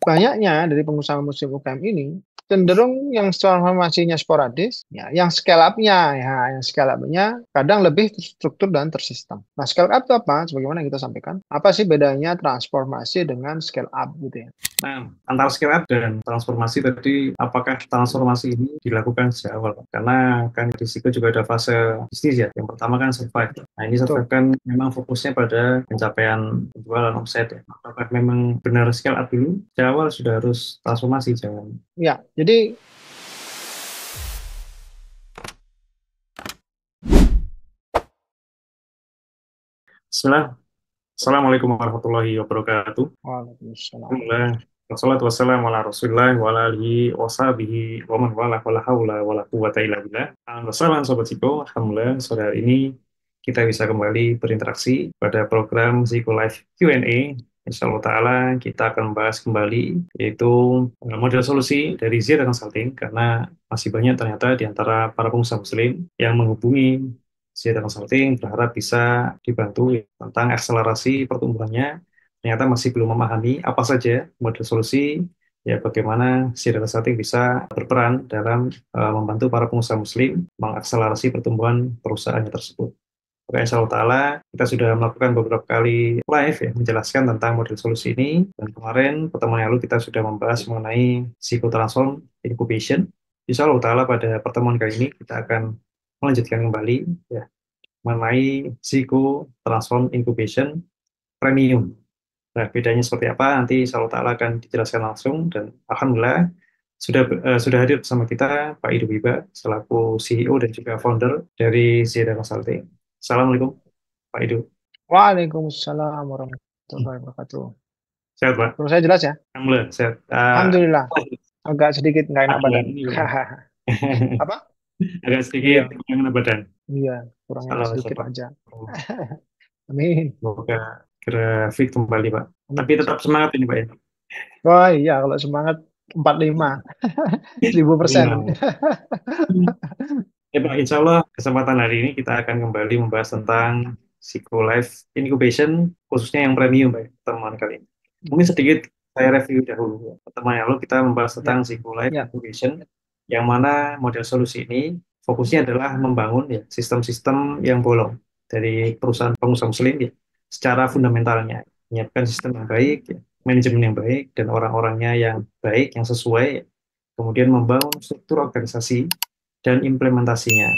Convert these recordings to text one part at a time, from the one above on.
banyaknya dari pengusaha muslim UKM ini cenderung yang transformasinya sporadis, ya, yang scale up-nya, ya, yang scale up-nya kadang lebih terstruktur dan tersistem. Nah, scale up itu apa? Sebagaimana kita sampaikan, apa sih bedanya transformasi dengan scale up gitu ya? Nah, antara scale up dan transformasi tadi, apakah transformasi ini dilakukan sejak awal, Pak? Karena kan risiko juga ada fase bisnis ya. Yang pertama kan survive. Nah, ini survive Betul. kan memang fokusnya pada pencapaian penjualan omset ya. Apakah memang benar scale up dulu? Sejak awal sudah harus transformasi, jangan. Ya, jadi Bismillah. Assalamualaikum warahmatullahi wabarakatuh. Waalaikumsalam. Alhamdulillah. Wassalatu wassalamu ala rasulillah wa ala alihi wa sahbihi wa man wala wa la hawla wa la quwwata illa billah. Wassalam Sobat Ziko. Alhamdulillah sore hari ini kita bisa kembali berinteraksi pada program Ziko Live Q&A. Insya Allah Ta'ala kita akan membahas kembali yaitu model solusi dari Zira Consulting karena masih banyak ternyata di antara para pengusaha muslim yang menghubungi Zira Consulting berharap bisa dibantu tentang akselerasi pertumbuhannya, ternyata masih belum memahami apa saja model solusi, ya bagaimana Zira Consulting bisa berperan dalam membantu para pengusaha muslim mengakselerasi pertumbuhan perusahaannya tersebut. Oke, insya Allah Ta'ala kita sudah melakukan beberapa kali live ya, menjelaskan tentang model solusi ini. Dan kemarin, pertemuan yang lalu kita sudah membahas mengenai Psychotransform Incubation. Insya Allah Ta'ala pada pertemuan kali ini kita akan melanjutkan kembali ya, mengenai Psychotransform Incubation Premium. Nah, bedanya seperti apa nanti insya Allah Ta'ala akan dijelaskan langsung. Dan Alhamdulillah sudah hadir bersama kita Pak Ido Wiba selaku CEO dan juga founder dari Zira Consulting. Assalamualaikum Pak Ido. Waalaikumsalam warahmatullahi wabarakatuh. Sehat Pak? Menurut saya jelas ya? Alhamdulillah sehat. Alhamdulillah. Agak sedikit nggak enak badan. Ini Apa? agak sedikit Iya, enak badan. iya, kurang enak Salah sedikit Pak. aja. Amin. Semoga kira fit kembali Pak. Tapi tetap semangat ini Pak ya. Wah iya, kalau semangat 45, 1000%. Iya. Ya Pak, insya Allah kesempatan hari ini kita akan kembali membahas tentang Psycho Life Incubation, khususnya yang premium Pak, pertemuan kali ini. Mungkin sedikit saya review dahulu. Pertemuan yang lalu kita membahas Ya, tentang Psycho Life ya, Incubation, yang mana model solusi ini fokusnya adalah membangun ya sistem-sistem yang bolong dari perusahaan pengusaha muslim ya, secara fundamentalnya, menyiapkan sistem yang baik, ya, manajemen yang baik, dan orang-orangnya yang baik, yang sesuai, ya. Kemudian membangun struktur organisasi dan implementasinya,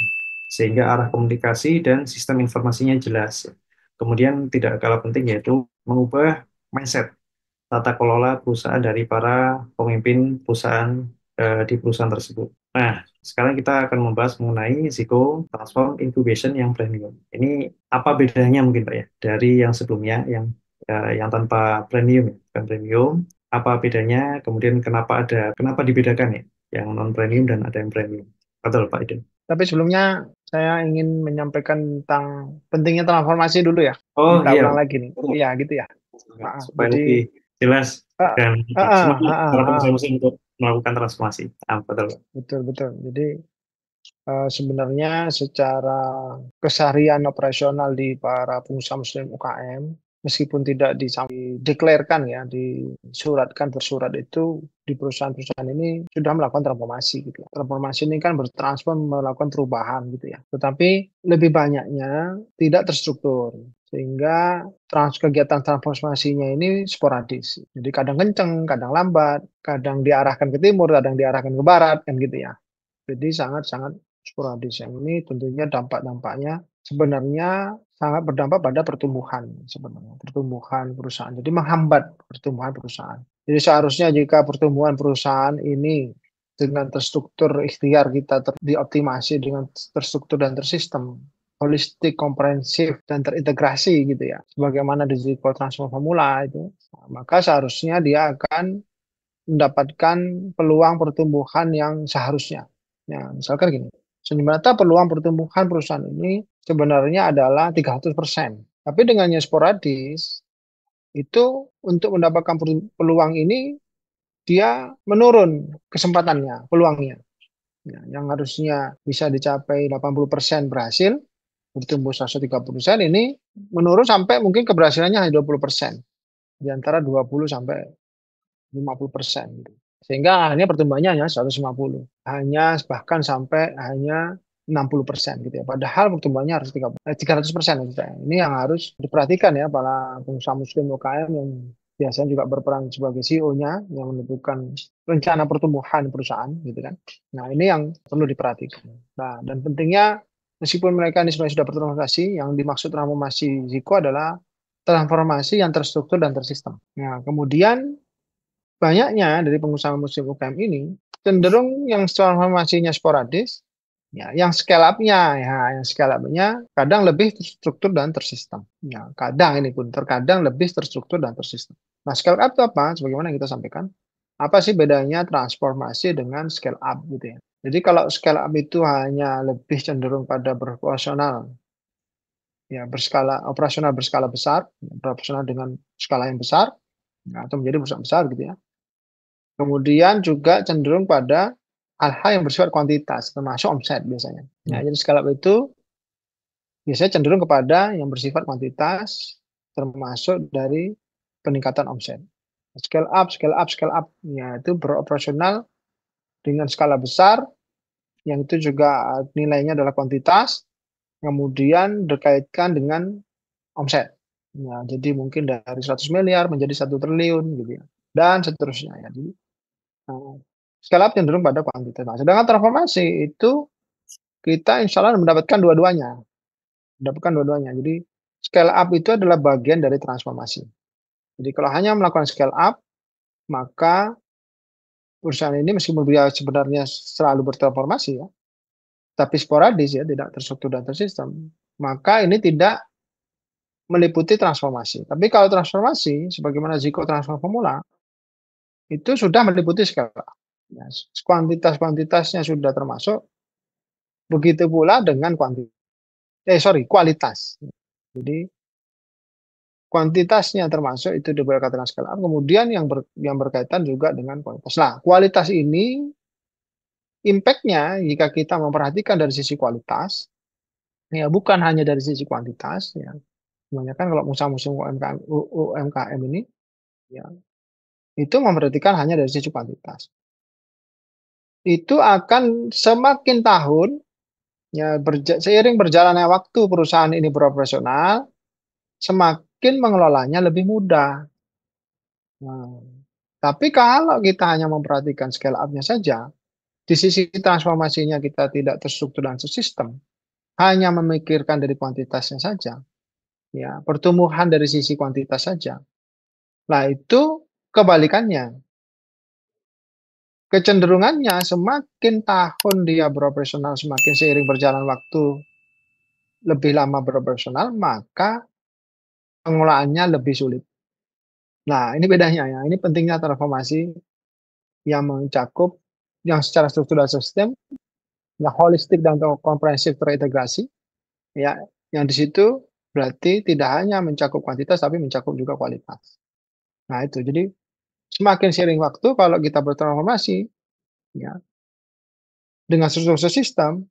sehingga arah komunikasi dan sistem informasinya jelas. Kemudian tidak kalah penting yaitu mengubah mindset tata kelola perusahaan dari para pemimpin perusahaan di perusahaan tersebut. Nah, sekarang kita akan membahas mengenai Ziko Transform Incubation yang premium. Ini apa bedanya mungkin Pak ya dari yang sebelumnya yang tanpa premium ya, bukan premium. Apa bedanya? Kemudian kenapa dibedakan ya? Yang non premium dan ada yang premium. Betul Pak Idun. tapi sebelumnya saya ingin menyampaikan tentang pentingnya transformasi dulu ya. Oh Minta iya, ulang Pak. lagi nih. Iya, gitu ya. Supaya Jadi, lebih jelas ah, dan ah, ah, semangat ah, para ah, pengusaha muslim untuk melakukan transformasi. Betul, Pak. betul, betul. Jadi, sebenarnya secara keseharian operasional di para pengusaha muslim UKM, meskipun tidak dideklarkan ya, disuratkan tersurat itu di perusahaan-perusahaan ini sudah melakukan transformasi gitu ya. Transformasi ini kan bertransform melakukan perubahan gitu ya. Tetapi lebih banyaknya tidak terstruktur sehingga kegiatan transformasinya ini sporadis. Jadi kadang kenceng, kadang lambat, kadang diarahkan ke timur, kadang diarahkan ke barat kan gitu ya. Jadi sangat-sangat sporadis. Yang ini tentunya dampak-dampaknya sebenarnya sangat berdampak pada pertumbuhan sebenarnya, pertumbuhan perusahaan. Jadi menghambat pertumbuhan perusahaan. Jadi seharusnya jika pertumbuhan perusahaan ini dengan terstruktur ikhtiar kita dioptimasi dengan terstruktur dan tersistem, holistik, komprehensif, dan terintegrasi gitu ya, sebagaimana digital transform formula itu, maka seharusnya dia akan mendapatkan peluang pertumbuhan yang seharusnya. Ya, misalkan gini, sebenarnya peluang pertumbuhan perusahaan ini sebenarnya adalah 300%. Tapi dengannya sporadis, itu untuk mendapatkan peluang ini, dia menurun kesempatannya, peluangnya. Ya, yang harusnya bisa dicapai 80% berhasil, bertumbuh 130%, ini menurun sampai mungkin keberhasilannya hanya 20%. Di antara 20 sampai 50% gitu. Sehingga akhirnya pertumbuhannya hanya 150, bahkan sampai hanya 60% gitu ya. Padahal pertumbuhannya harus 300% gitu ya. Ini yang harus diperhatikan ya para pengusaha muslim UKM yang biasanya juga berperan sebagai CEO-nya yang menentukan rencana pertumbuhan perusahaan gitu kan. Nah, ini yang perlu diperhatikan. Nah, dan pentingnya meskipun mereka ini sebenarnya sudah bertransformasi, yang dimaksud transformasi Ziko adalah transformasi yang terstruktur dan tersistem. Nah, kemudian banyaknya dari pengusaha muslim UKM ini cenderung yang transformasinya sporadis, ya, yang scale up-nya kadang lebih terstruktur dan tersistem. Ya, kadang ini pun terkadang lebih terstruktur dan tersistem. Nah, scale up itu apa? Sebagaimana yang kita sampaikan, apa sih bedanya transformasi dengan scale up gitu ya? Jadi kalau scale up itu hanya lebih cenderung pada proporsional, ya operasional berskala besar, proporsional dengan skala yang besar, ya, atau menjadi perusahaan besar gitu ya. Kemudian juga cenderung pada hal-hal yang bersifat kuantitas, termasuk omset biasanya. Nah, jadi scale up itu biasanya cenderung kepada yang bersifat kuantitas, termasuk dari peningkatan omset. Scale up, scale up, scale up, ya itu beroperasional dengan skala besar, yang itu juga nilainya adalah kuantitas, kemudian dikaitkan dengan omset. Ya, jadi mungkin dari 100 miliar menjadi 1 triliun gitu ya. Dan seterusnya ya. Jadi scale up cenderung pada kuantitas. Nah, sedangkan transformasi itu kita insya Allah mendapatkan dua-duanya. Mendapatkan dua-duanya. Jadi scale up itu adalah bagian dari transformasi. Jadi kalau hanya melakukan scale up, maka perusahaan ini meskipun dia sebenarnya selalu bertransformasi ya, tapi sporadis ya, tidak terstruktur dan tersistem, maka ini tidak meliputi transformasi. Tapi kalau transformasi, sebagaimana Ziko Transform Formula, itu sudah meliputi scale up. Ya, kuantitas-kuantitasnya sudah termasuk, begitu pula dengan kualitas. Jadi kuantitasnya termasuk itu berkaitan dengan skala up, kemudian yang berkaitan juga dengan kualitas. Nah, kualitas ini impact-nya jika kita memperhatikan dari sisi kualitas, ya bukan hanya dari sisi kuantitas, ya. Kebanyakan kalau usaha-usaha UMKM ini, ya itu memperhatikan hanya dari sisi kuantitas. Itu akan semakin tahun, ya seiring berjalannya waktu perusahaan ini beroperasional, semakin mengelolanya lebih mudah. Nah, tapi kalau kita hanya memperhatikan scale up-nya saja, di sisi transformasinya kita tidak terstruktur dan tersistem, hanya memikirkan dari kuantitasnya saja, ya pertumbuhan dari sisi kuantitas saja. Nah, itu kebalikannya. Kecenderungannya semakin tahun dia beroperasional, semakin seiring berjalan waktu lebih lama beroperasional, maka pengelolaannya lebih sulit. Nah, ini bedanya ya. Ini pentingnya transformasi yang mencakup yang secara struktur dan sistem, yang holistik dan komprehensif terintegrasi, ya, yang di situ berarti tidak hanya mencakup kuantitas tapi mencakup juga kualitas. Nah, itu. Jadi semakin sering waktu kalau kita bertransformasi, ya, dengan struktur sistem,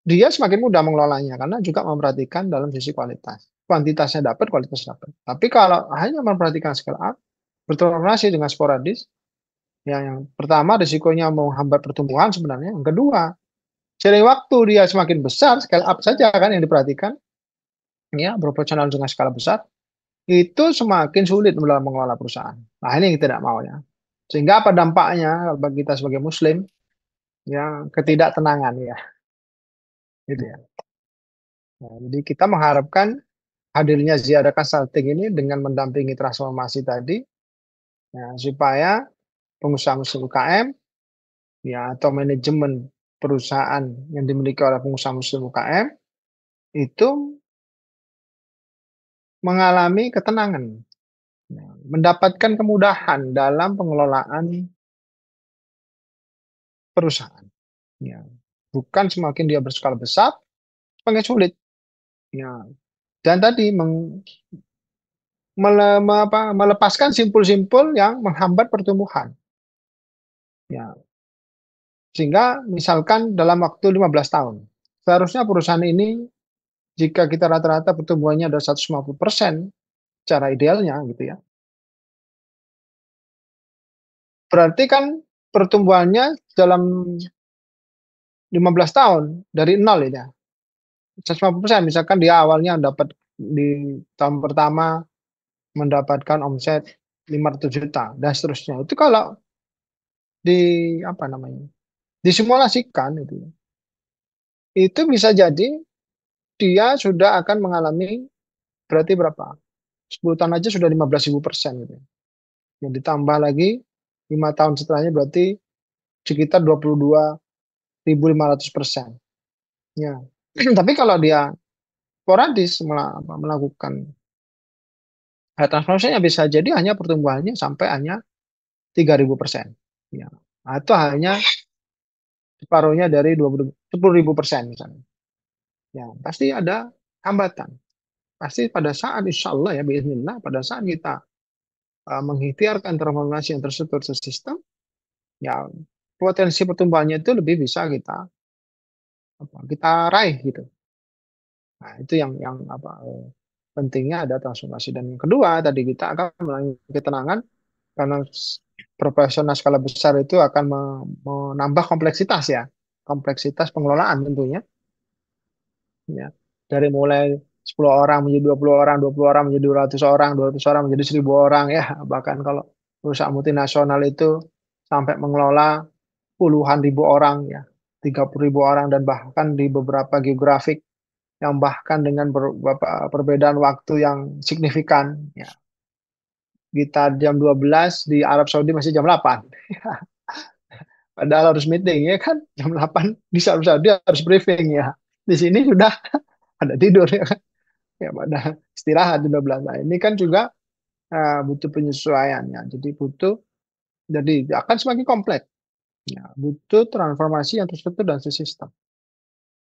dia semakin mudah mengelolanya karena juga memperhatikan dalam sisi kualitas. Kuantitasnya dapat, kualitas dapat. Tapi kalau hanya memperhatikan scale up, bertransformasi dengan sporadis, ya yang pertama risikonya menghambat pertumbuhan sebenarnya. Yang kedua, seiring waktu dia semakin besar, scale up saja kan yang diperhatikan, ya proporsional dengan skala besar, itu semakin sulit dalam mengelola perusahaan. Nah, ini yang kita tidak mau ya. Sehingga apa dampaknya bagi kita sebagai muslim? Ya, ketidaktenangan ya, gitu ya. Nah, jadi kita mengharapkan hadirnya Ziarah Consulting ini dengan mendampingi transformasi tadi, ya, supaya pengusaha muslim UKM, ya, atau manajemen perusahaan yang dimiliki oleh pengusaha muslim UKM itu mengalami ketenangan, ya, mendapatkan kemudahan dalam pengelolaan perusahaan. Ya. Bukan semakin dia berskala besar, semakin sulit. Ya. Dan tadi melepaskan simpul-simpul yang menghambat pertumbuhan. Ya. Sehingga misalkan dalam waktu 15 tahun, seharusnya perusahaan ini jika kita rata-rata pertumbuhannya ada 150% secara idealnya gitu ya. Berarti kan pertumbuhannya dalam 15 tahun dari nol ya. 150%, misalkan dia awalnya dapat di tahun pertama mendapatkan omset 500 juta dan seterusnya. Itu kalau di apa namanya? Disimulasikan itu bisa jadi dia sudah akan mengalami berarti berapa? 10 tahun aja sudah 15.000% gitu. Yang ditambah lagi 5 tahun setelahnya berarti sekitar 22.500%. Ya. Tapi kalau dia sporadis melakukan transformasinya bisa jadi hanya pertumbuhannya sampai hanya 3.000%. Ya. Atau hanya separuhnya dari 10.000% misalnya. Ya, pasti ada hambatan. Pasti pada saat insya Allah ya, bismillah, pada saat kita mengikhtiarkan transformasi yang terstruktur sistem, ya potensi pertumbuhannya itu lebih bisa kita raih gitu. Nah, itu yang pentingnya ada transformasi. Dan yang kedua tadi kita akan melalui ketenangan karena profesional skala besar itu akan menambah kompleksitas ya, kompleksitas pengelolaan tentunya. Ya. Dari mulai 10 orang menjadi 20 orang, 20 orang menjadi 200 orang, 200 orang menjadi 1.000 orang ya. Bahkan kalau perusahaan multinasional itu sampai mengelola puluhan ribu orang ya, 30.000 orang dan bahkan di beberapa geografik yang bahkan dengan perbedaan waktu yang signifikan ya. Kita jam 12 di Arab Saudi masih jam 8. Padahal harus meeting ya kan jam 8 di Arab Saudi harus briefing ya. Di sini sudah ada tidur ya kan. Ya pada istirahat di 12. Nah, ini kan juga butuh penyesuaian ya. Jadi akan semakin kompleks. Ya, butuh transformasi yang terstruktur dan sistem.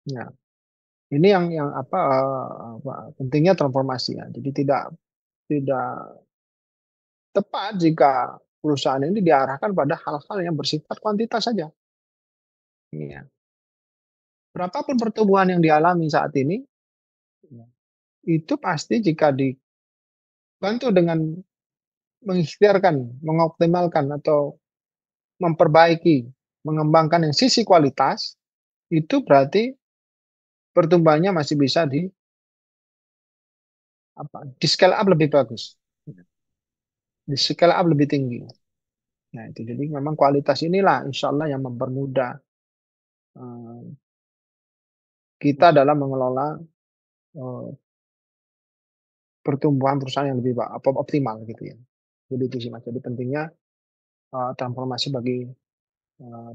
Ya. Ini yang pentingnya transformasi ya. Jadi tidak tidak tepat jika perusahaan ini diarahkan pada hal-hal yang bersifat kuantitas saja. Ya. Berapapun pertumbuhan yang dialami saat ini, ya, itu pasti jika dibantu dengan mengikhtiarkan, mengoptimalkan atau memperbaiki, mengembangkan yang sisi kualitas, itu berarti pertumbuhannya masih bisa di scale up lebih bagus, di scale up lebih tinggi. Nah itu jadi memang kualitas inilah insya Allah yang mempermudah eh, kita dalam mengelola eh, pertumbuhan perusahaan yang lebih optimal gitu ya. Jadi itu sih mas. Jadi pentingnya transformasi bagi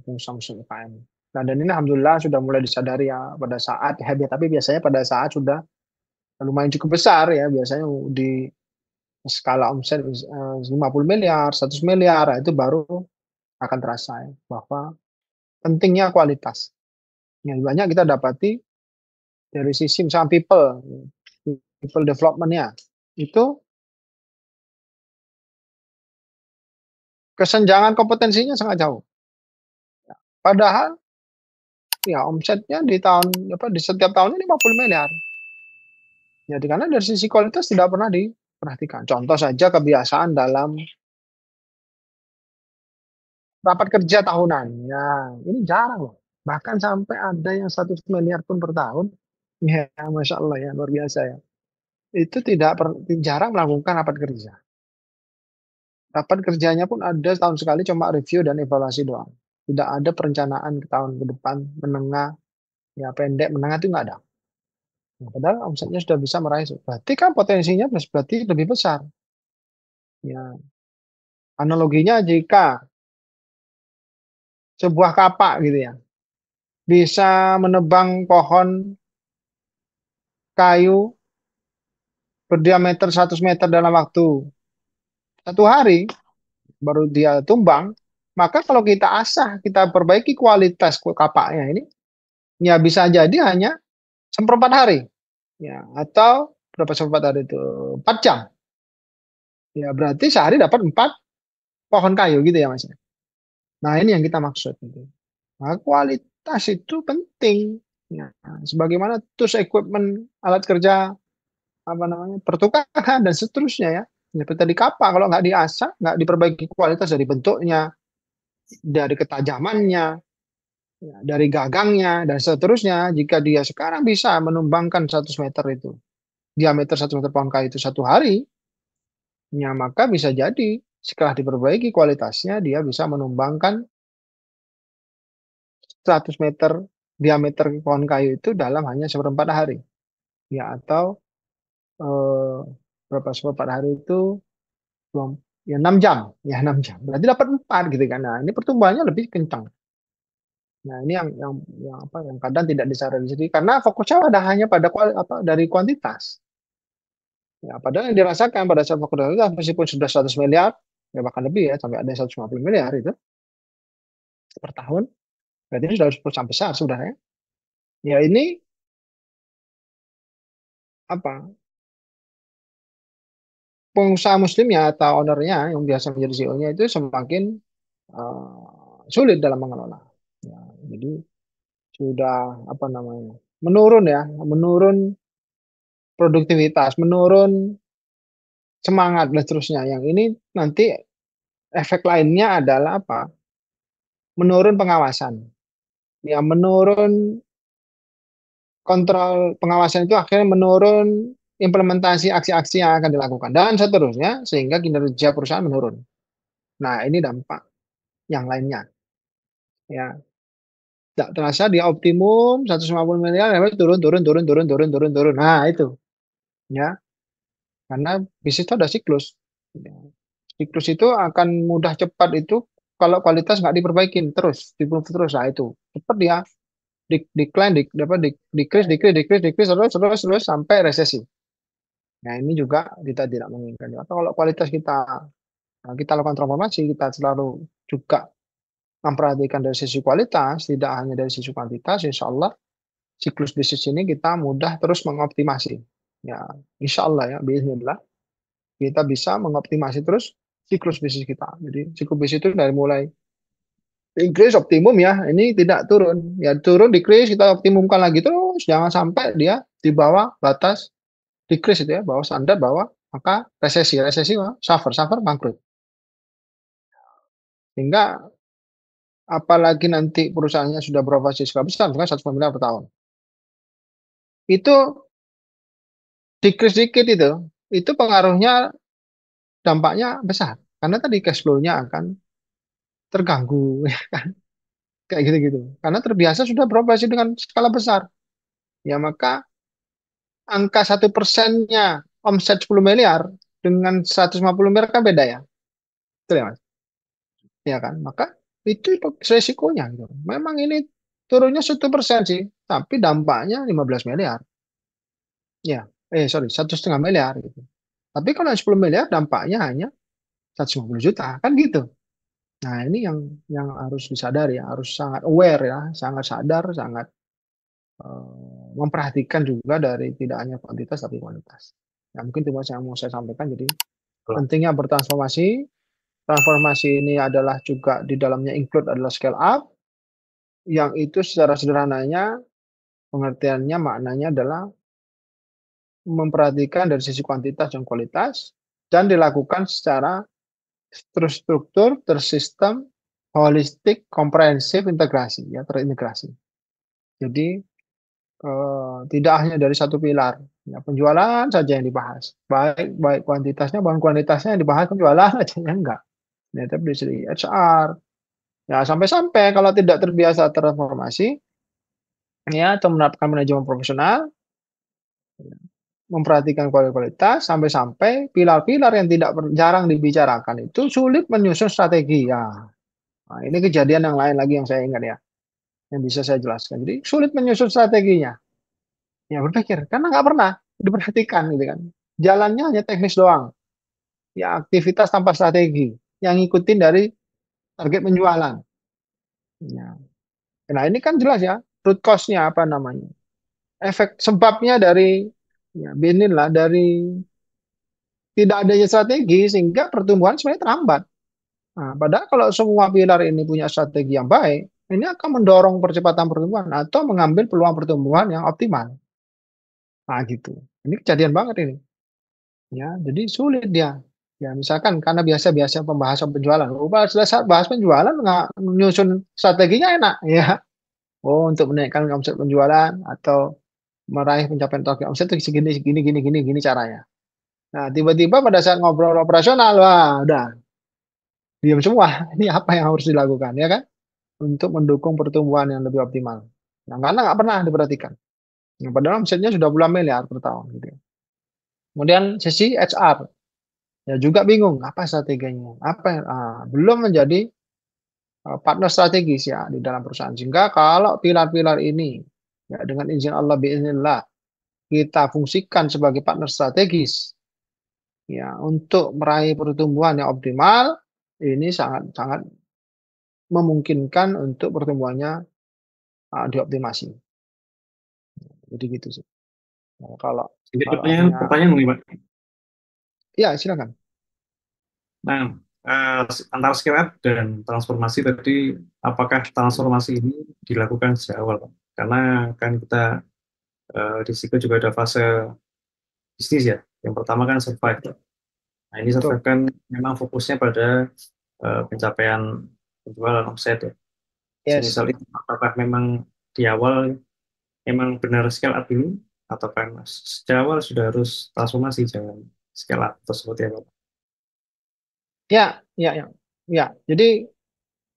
pengusaha UKM. Nah dan ini alhamdulillah sudah mulai disadari ya pada saat ya, tapi biasanya pada saat sudah lumayan cukup besar ya biasanya di skala omset 50 miliar, 100 miliar itu baru akan terasa ya, bahwa pentingnya kualitas. Yang banyak kita dapati dari sisi misalnya people development-nya itu kesenjangan kompetensinya sangat jauh. Padahal ya omsetnya di setiap tahunnya 50 miliar. Jadi karena dari sisi kualitas tidak pernah diperhatikan. Contoh saja kebiasaan dalam rapat kerja tahunan. Ya, ini jarang loh. Bahkan sampai ada yang 100 miliar pun per tahun. Ya, Masya Allah ya, luar biasa ya. Itu jarang melakukan rapat kerja. Rapat kerjanya pun ada tahun sekali cuma review dan evaluasi doang. Tidak ada perencanaan ke tahun ke depan, menengah, ya pendek, menengah itu nggak ada. Nah, padahal omsetnya sudah bisa meraih. Berarti kan potensinya berarti lebih besar. Ya, analoginya jika sebuah kapak gitu ya, bisa menebang pohon kayu berdiameter 100 meter dalam waktu 1 hari, baru dia tumbang, maka kalau kita asah, kita perbaiki kualitas kapaknya ini, ya bisa jadi hanya seperempat hari. Ya, atau berapa seperempat hari itu? 4 jam. Ya, berarti sehari dapat 4 pohon kayu gitu ya Mas. Nah, ini yang kita maksud. Gitu. Nah, kualitas itu penting. Ya, sebagaimana tools equipment, alat kerja, pertukaran dan seterusnya ya. Seperti tadi kapal, kalau nggak diasah, nggak diperbaiki kualitas dari bentuknya, dari ketajamannya, ya, dari gagangnya, dan seterusnya. Jika dia sekarang bisa menumbangkan 100 meter itu, diameter 100 meter pohon kayu itu satu hari, ya maka bisa jadi setelah diperbaiki kualitasnya, dia bisa menumbangkan 100 meter diameter pohon kayu itu dalam hanya seperempat hari. Ya, atau eh, berapa seperempat hari itu, ya 6 jam. Ya 6 jam. Berarti dapat 4 gitu kan. Nah, ini pertumbuhannya lebih kencang. Nah, ini yang apa yang kadang tidak disadari sendiri karena fokusnya ada hanya pada dari kuantitas. Ya, padahal yang dirasakan pada saat fokus kuantitas meskipun sudah 100 miliar, ya bahkan lebih ya, sampai ada yang 150 miliar itu per tahun, berarti ini sudah perusahaan besar sudah ya. Ya ini apa pengusaha muslimnya atau ownernya yang biasa menjadi CEO-nya itu semakin sulit dalam mengelola. Ya, jadi sudah apa namanya menurun ya, menurun produktivitas, menurun semangat dan seterusnya. Yang ini nanti efek lainnya adalah apa? Menurun pengawasan. Ya, menurun kontrol pengawasan itu akhirnya menurun implementasi aksi-aksi yang akan dilakukan dan seterusnya sehingga kinerja perusahaan menurun. Nah, ini dampak yang lainnya. Ya, tidak terasa dia optimum 150 miliar, lalu turun, turun, turun, turun, turun, turun, turun. Nah, itu ya, karena bisnis itu ada siklus. Ya. Siklus itu akan mudah cepat itu kalau kualitas nggak diperbaikin terus, diimprove terus. Nah, itu cepat dia decline, decrease, decrease, decrease, decrease, terus, terus, terus sampai resesi. Nah, ini juga kita tidak menginginkan. Atau kalau kualitas kita lakukan transformasi, kita selalu juga memperhatikan dari sisi kualitas, tidak hanya dari sisi kuantitas, insya Allah siklus bisnis ini kita mudah terus mengoptimasi. Ya, insya Allah ya, bismillah, kita bisa mengoptimasi terus siklus bisnis kita. Jadi siklus bisnis itu dari mulai increase optimum ya, ini tidak turun. Ya turun, decrease, kita optimumkan lagi terus, jangan sampai dia di bawah batas decrease itu ya, bawah standar, bawah maka resesi, resesi suffer, suffer bangkrut. Sehingga apalagi nanti perusahaannya sudah beroperasi skala besar, misalkan 100 miliar per tahun. Itu decrease dikit itu pengaruhnya dampaknya besar. Karena tadi cash flow-nya akan terganggu, ya kan? Kayak gitu-gitu. Karena terbiasa sudah beroperasi dengan skala besar. Ya maka angka 1%-nya omset 10 miliar dengan 150 miliar kan beda ya. Betul ya Mas? Ya kan? Maka itu resikonya gitu. Memang ini turunnya 1% sih, tapi dampaknya 15 miliar. Ya, sorry, 1,5 miliar gitu. Tapi kalau 10 miliar dampaknya hanya 150 juta, kan gitu. Nah, ini yang harus disadari ya, harus sangat aware ya, sangat sadar, sangat memperhatikan juga dari tidak hanya kuantitas tapi kualitas. Ya, mungkin itu Mas yang mau saya sampaikan. Jadi pentingnya bertransformasi. Transformasi ini adalah juga di dalamnya include adalah scale up, yang itu secara sederhananya pengertiannya maknanya adalah memperhatikan dari sisi kuantitas dan kualitas dan dilakukan secara terstruktur, tersistem, holistik, komprehensif, integrasi, ya terintegrasi. Jadi tidak hanya dari satu pilar, ya, penjualan saja yang dibahas, baik baik kuantitasnya, bahkan kuantitasnya yang dibahas penjualan aja ya enggak, ya, tapi dari segi HR, ya sampai-sampai kalau tidak terbiasa transformasi, ya atau menerapkan manajemen profesional, memperhatikan kualitas sampai-sampai pilar-pilar yang tidak jarang dibicarakan itu sulit menyusun strategi ya. Nah, ini kejadian yang lain lagi yang saya ingat ya, yang bisa saya jelaskan. Jadi sulit menyusun strateginya. Ya berpikir karena nggak pernah diperhatikan gitu kan. Jalannya hanya teknis doang. Ya aktivitas tanpa strategi yang ngikutin dari target penjualan. Ya. Nah ini kan jelas ya root cause-nya apa namanya. Efek sebabnya dari ya inilah dari tidak adanya strategi sehingga pertumbuhan sebenarnya terhambat. Nah, padahal kalau semua pilar ini punya strategi yang baik, ini akan mendorong percepatan pertumbuhan atau mengambil peluang pertumbuhan yang optimal. Nah, gitu. Ini kejadian banget ini. Ya, jadi sulit dia. Ya, misalkan karena biasa-biasa pembahasan penjualan. Oh, pada saat bahas penjualan nggak nyusun strateginya enak ya. Oh, untuk menaikkan omset penjualan atau meraih pencapaian target omset itu segini segini gini gini gini caranya. Nah, tiba-tiba pada saat ngobrol operasional, wah, udah diam semua. Ini apa yang harus dilakukan ya kan? Untuk mendukung pertumbuhan yang lebih optimal. Nah, karena nggak pernah diperhatikan. Nah, padahal omsetnya sudah puluhan miliar per tahun gitu. Kemudian sisi HR, ya juga bingung apa strateginya, apa belum menjadi partner strategis ya di dalam perusahaan. Sehingga kalau pilar-pilar ini ya dengan izin Allah biiznillah kita fungsikan sebagai partner strategis ya untuk meraih pertumbuhan yang optimal, ini sangat sangat memungkinkan untuk pertumbuhannya dioptimasi. Jadi gitu sih. Nah, kalau Jadi kalau pertanyaan, hanya pertanyaan mungkin Pak. ya silakan. Nah, antara scale up dan transformasi tadi, apakah transformasi ini dilakukan sejak awal, Pak? Karena kan kita di situ juga ada fase bisnis ya. Yang pertama kan survive. Nah, ini survive Betul. kan memang fokusnya pada pencapaian penjualan omset ya. Yes. Semisal itu, apakah memang di awal memang benar scale up dulu, atau kan sejak awal sudah harus transformasi, jangan scale up, atau seperti apa, Pak? Ya, ya, ya. Ya, jadi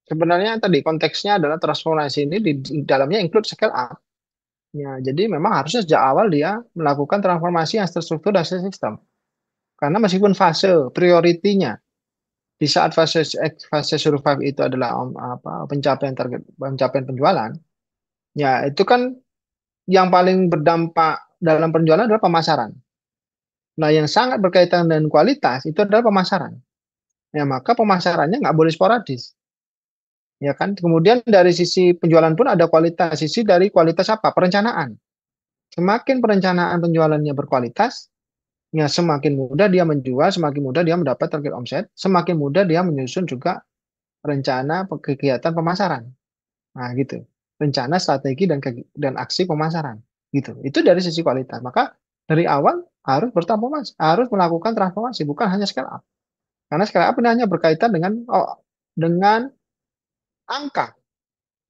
sebenarnya tadi konteksnya adalah transformasi ini di dalamnya include scale up. Ya, jadi memang harusnya sejak awal dia melakukan transformasi yang terstruktur dan sistem. Karena meskipun fase prioritinya di saat fase survive itu adalah pencapaian target pencapaian penjualan, ya itu kan yang paling berdampak dalam penjualan adalah pemasaran. Nah, yang sangat berkaitan dengan kualitas itu adalah pemasaran. Ya, maka pemasarannya nggak boleh sporadis. Ya kan? Kemudian dari sisi penjualan pun ada kualitas. Sisi dari kualitas apa? Perencanaan. Semakin perencanaan penjualannya berkualitas, ya semakin mudah dia menjual, semakin mudah dia mendapat target omset, semakin mudah dia menyusun juga rencana kegiatan pemasaran. Nah, gitu. Rencana, strategi dan aksi pemasaran. Gitu. Itu dari sisi kualitas. Maka dari awal harus bertransformasi, harus melakukan transformasi, bukan hanya scale up. Karena scale up ini hanya berkaitan dengan angka.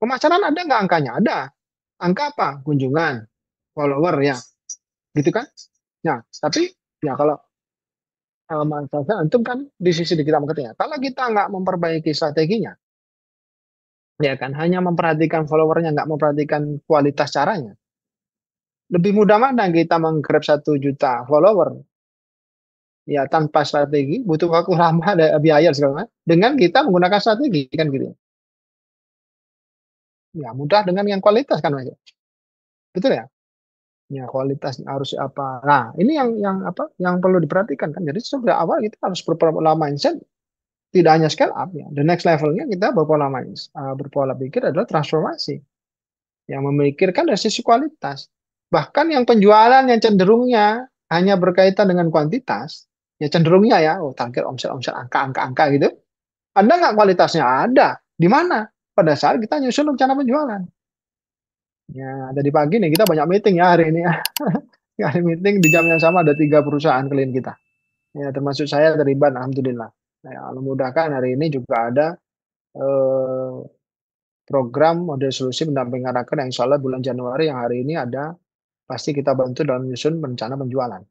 Pemasaran ada nggak angkanya? Ada. Angka apa? Kunjungan, follower ya, gitu kan? Nah, tapi ya kalau masalah antum kan di sisi digital marketing ya. Kalau kita nggak memperbaiki strateginya, ya kan, hanya memperhatikan followernya, nggak memperhatikan kualitas caranya. Lebih mudah mana kita menggrab 1 juta follower ya tanpa strategi, butuh waktu lama, ada biaya segala macam. Dengan kita menggunakan strategi kan gitu. Ya mudah dengan yang kualitas kan Mas. Betul ya? Ya kualitas harus apa. Nah, ini yang apa? Yang perlu diperhatikan kan. Jadi sejak awal kita harus berpola mindset tidak hanya scale up ya. The next levelnya kita berpola pikir adalah transformasi yang memikirkan dari sisi kualitas. Bahkan yang penjualan yang cenderungnya hanya berkaitan dengan kuantitas, ya cenderungnya ya, oh target omset-omset angka-angka gitu. Ada nggak kualitasnya? Ada. Di mana? Pada saat kita nyusun rencana penjualan. Ya, dari pagi nih kita banyak meeting ya hari ini ya. Hari meeting di jam yang sama ada 3 perusahaan klien kita. Ya, termasuk saya terlibat, alhamdulillah. Ya, memudahkan hari ini juga ada eh, program model solusi pendamping karakter yang insya Allah bulan Januari yang hari ini ada, pasti kita bantu dalam menyusun rencana penjualan.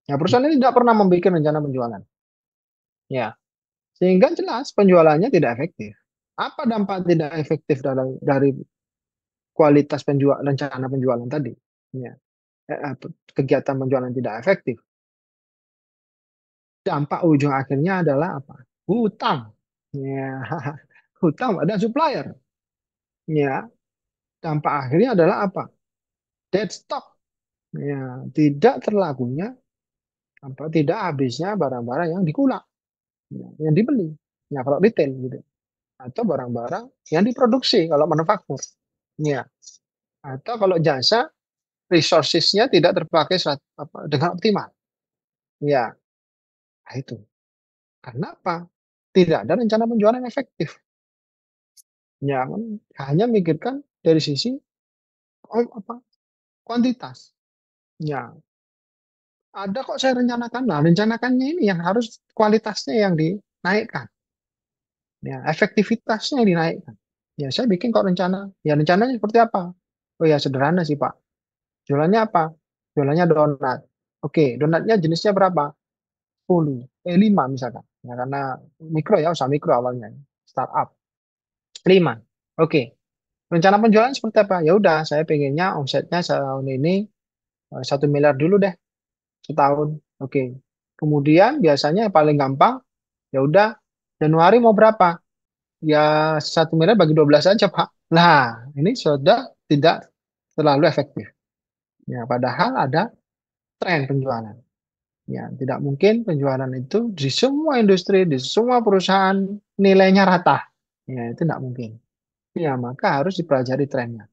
Ya, perusahaan ini tidak pernah membuat rencana penjualan. Ya, sehingga jelas penjualannya tidak efektif. Apa dampak tidak efektif dari kualitas rencana penjualan tadi? Ya, kegiatan penjualan tidak efektif. Dampak ujung akhirnya adalah apa? Hutang. Ya, hutang pada supplier. Ya, dampak akhirnya adalah apa? Dead stock. Ya, tidak terlakunya tidak habisnya barang-barang yang dikulak, ya, yang dibeli. Ya, kalau retail gitu. Atau barang-barang yang diproduksi kalau manufaktur. Ya, atau kalau jasa resources-nya tidak terpakai dengan optimal. Ya, nah itu. Karena apa? Tidak ada rencana penjualan yang efektif. Ya, hanya mikirkan dari sisi kuantitas. Ya, Ada kok saya rencanakan. Nah, rencanakannya ini yang harus kualitasnya yang dinaikkan. Ya, efektivitasnya yang dinaikkan. Ya, saya bikin kok rencana. Ya, rencananya seperti apa? Oh ya, sederhana sih, Pak. Jualannya apa? Jualannya donat. Oke, donatnya jenisnya berapa? 10, 5 misalkan. Ya, karena mikro ya, usaha mikro awalnya. Startup. 5. Oke. Rencana penjualan seperti apa? Ya udah, saya pengennya omsetnya tahun ini 1 miliar dulu deh setahun. Oke. Kemudian biasanya yang paling gampang, ya udah Januari mau berapa? Ya 1 miliar bagi 12 aja, Pak. Nah, ini sudah tidak terlalu efektif. Ya, padahal ada tren penjualan. Ya, tidak mungkin penjualan itu di semua industri, di semua perusahaan nilainya rata. Ya, itu tidak mungkin. Ya, maka harus dipelajari trennya.